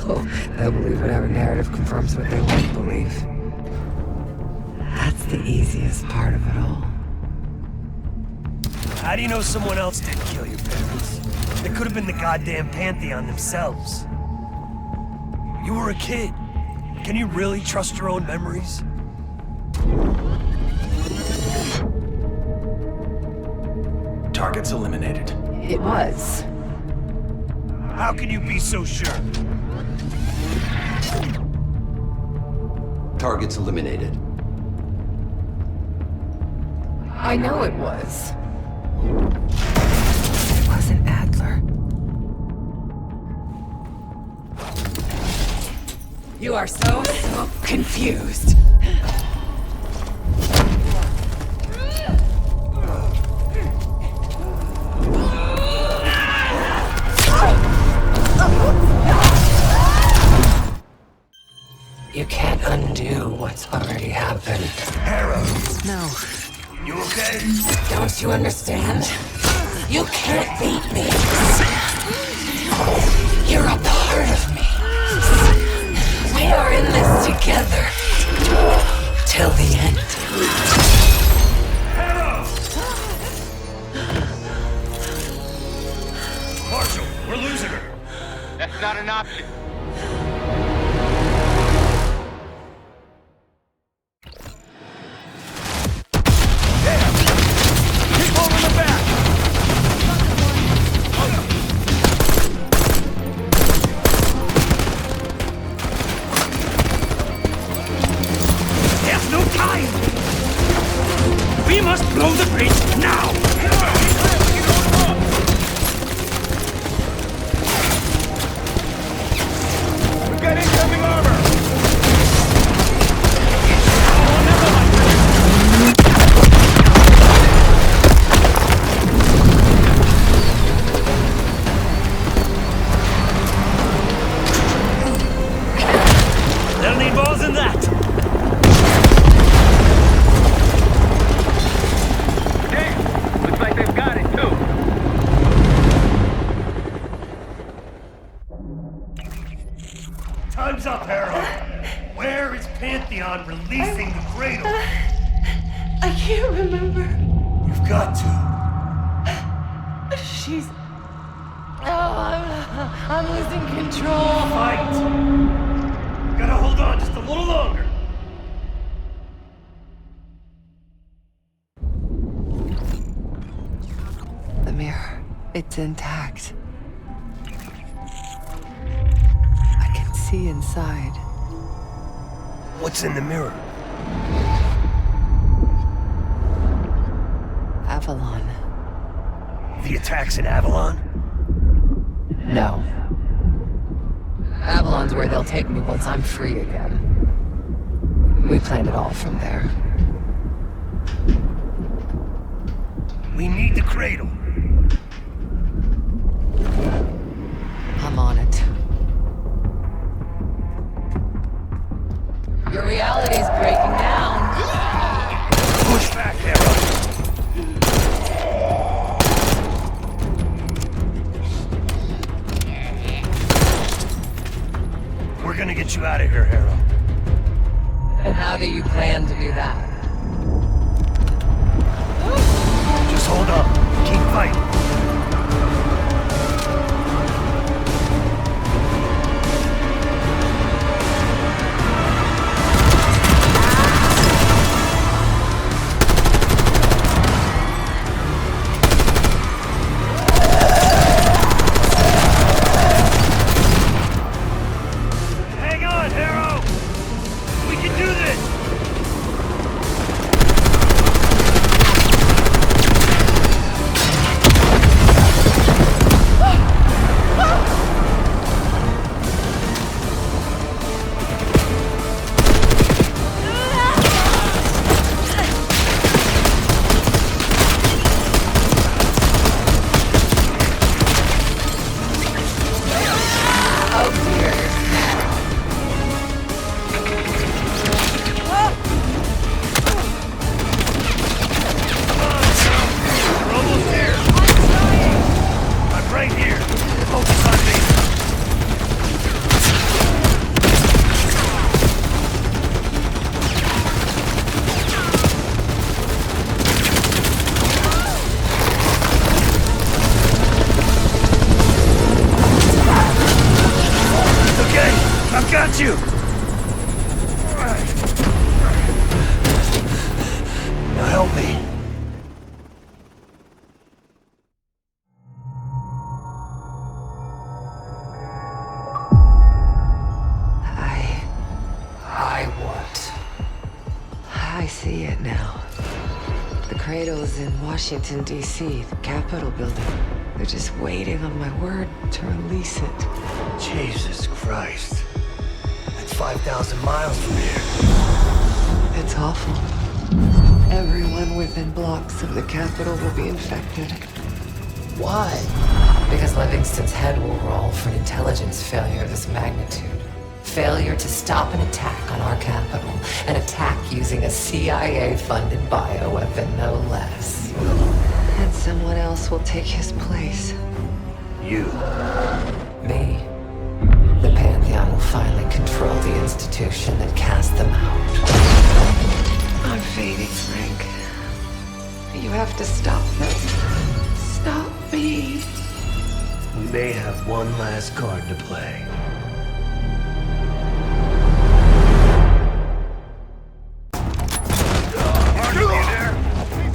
Oh, they'll believe whatever narrative confirms what they won't believe. That's the easiest part of it all. How do you know someone else didn't kill your parents? It could have been the goddamn Pantheon themselves. You were a kid. Can you really trust your own memories? Target's eliminated. It was. How can you be so sure? Target's eliminated. I know it was. It wasn't Adler. You are so confused. You can't undo what's already happened. Harrow! No. You okay? Don't you understand? You can't beat me. You're a part of me. We are in this together. Till the end. Harrow! Marshall, we're losing her. That's not an option. Time's up, Harrow. Where is Pantheon releasing the cradle? I can't remember. You've got to. She's... Oh, I'm losing control. Fight! Gotta hold on just a little longer. The mirror. It's intact. I can see inside. What's in the mirror? Avalon. The attacks in Avalon? No. Avalon's where they'll take me once I'm free again. We planned it all from there. We need the cradle. I'm on it. Your reality's breaking down. Push back, Harrow. We're gonna get you out of here, Harrow. And how do you plan to do that? Just hold on. Keep fighting. Hang on, Harrow! We can do this! We're almost there. I'm right here. Focus on me. It's okay. I've got you. Now help me. I see it now. The cradle's in Washington, D.C., the Capitol building. They're just waiting on my word to release it. Jesus Christ. That's 5,000 miles from here. It's awful. Everyone within blocks of the Capitol will be infected. Why? Because Livingston's head will roll for an intelligence failure of this magnitude. Failure to stop an attack on our capital. An attack using a CIA-funded bioweapon, no less. And someone else will take his place. You. Me. The Pantheon will finally control the institution that cast them out. I'm fading, Frank. You have to stop this. Stop me. We may have one last card to play.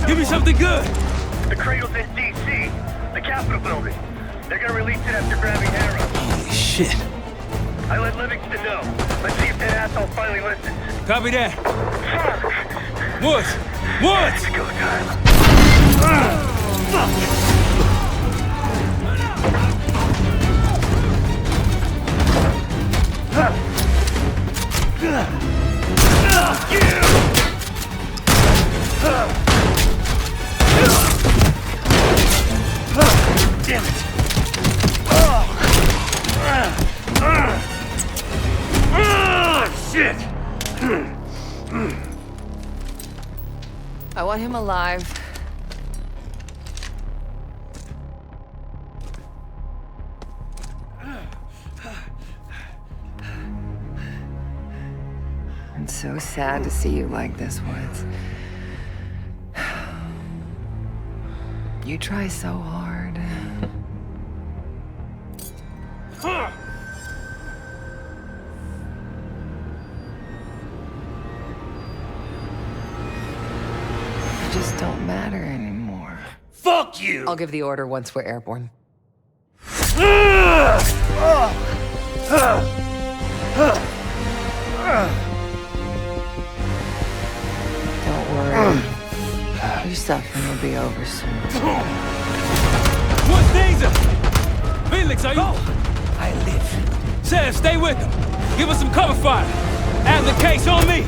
Give me something good! The cradle's in D.C., the Capitol building. They're gonna release it after grabbing Harrow. Holy shit. I let Livingston know. Let's see if that asshole finally listens. Copy that. Woods! Woods! It's go time. Fuck! Damn it! Shit! I want him alive. It's so sad to see you like this, Woods. You try so hard. You just don't matter anymore. Fuck you! I'll give the order once we're airborne. Don't worry. Your suffering will be over soon. What's danger? Felix, are you? I live. Sam, stay with him. Give us some cover fire. Have the case on me.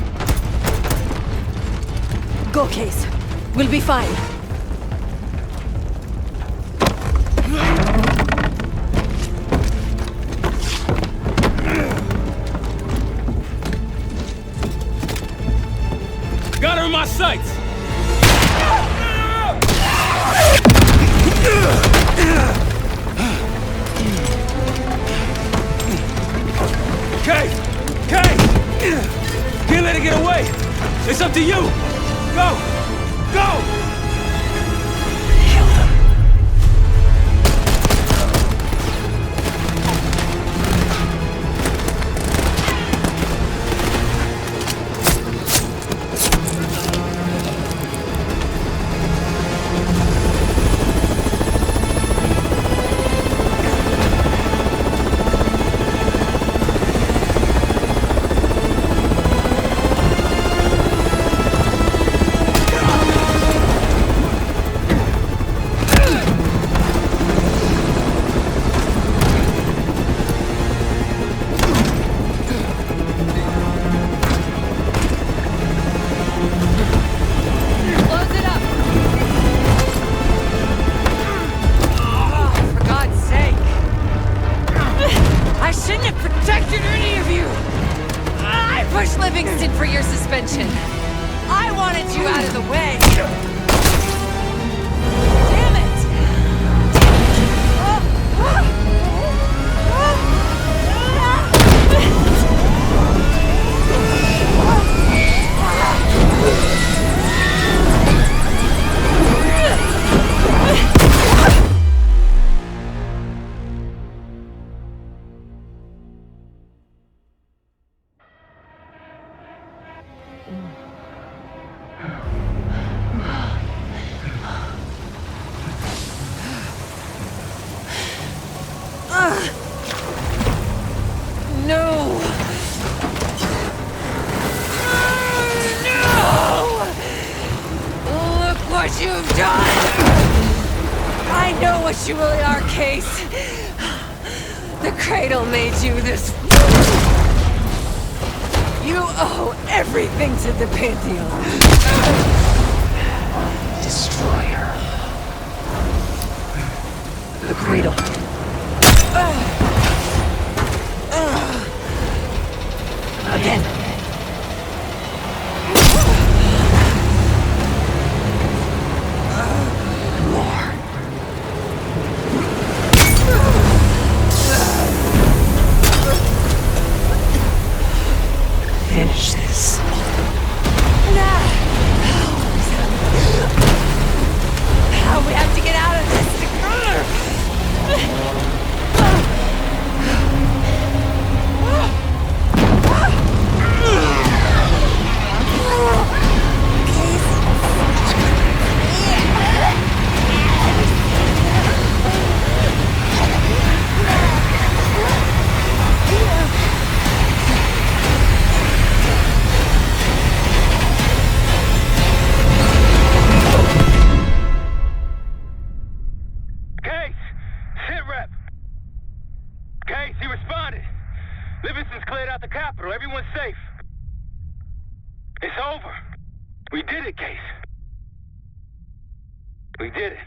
Go, Case. We'll be fine. Got her in my sights. Kay! Kay! Can't let it get away! It's up to you! Go! Go! Livingston for your suspension. I wanted you out of the way. Damn it! No! No! Look what you've done! I know what you really are, Case. The Cradle made you this. You owe everything to the Pantheon. Destroyer. The Cradle. Again. More. Finish this. We have to get out of this together. Livingston's cleared out the capital. Everyone's safe. It's over. We did it, Case. We did it.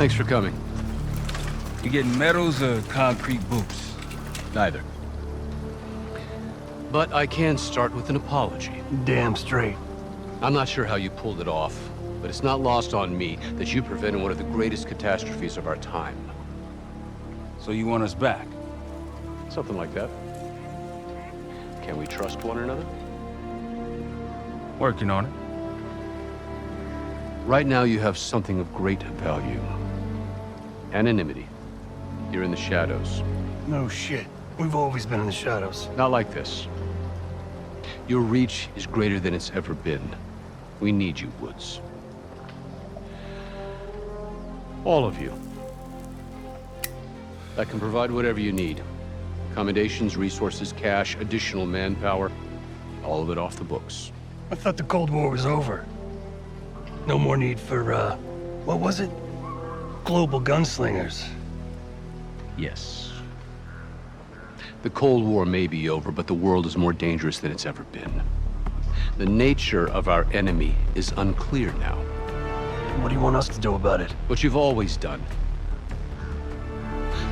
Thanks for coming. You getting medals or concrete boots? Neither. But I can start with an apology. Damn straight. I'm not sure how you pulled it off, but it's not lost on me that you prevented one of the greatest catastrophes of our time. So you want us back? Something like that. Can we trust one another? Working on it. Right now you have something of great value. Anonymity. You're in the shadows. No shit. We've always been in the shadows. Not like this. Your reach is greater than it's ever been. We need you, Woods. All of you. I can provide whatever you need. Accommodations, resources, cash, additional manpower. All of it off the books. I thought the Cold War was over. No more need for, what was it? Global gunslingers. Yes. The Cold War may be over, but the world is more dangerous than it's ever been. The nature of our enemy is unclear now. What do you want us to do about it? What you've always done.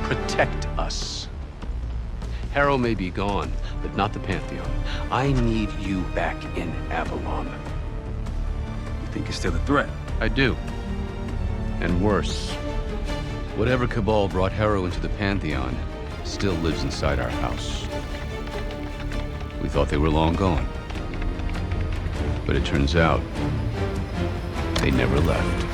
Protect us. Harrow may be gone, but not the Pantheon. I need you back in Avalon. You think it's still a threat? I do. And worse. Whatever cabal brought Harrow into the Pantheon still lives inside our house. We thought they were long gone. But it turns out, they never left.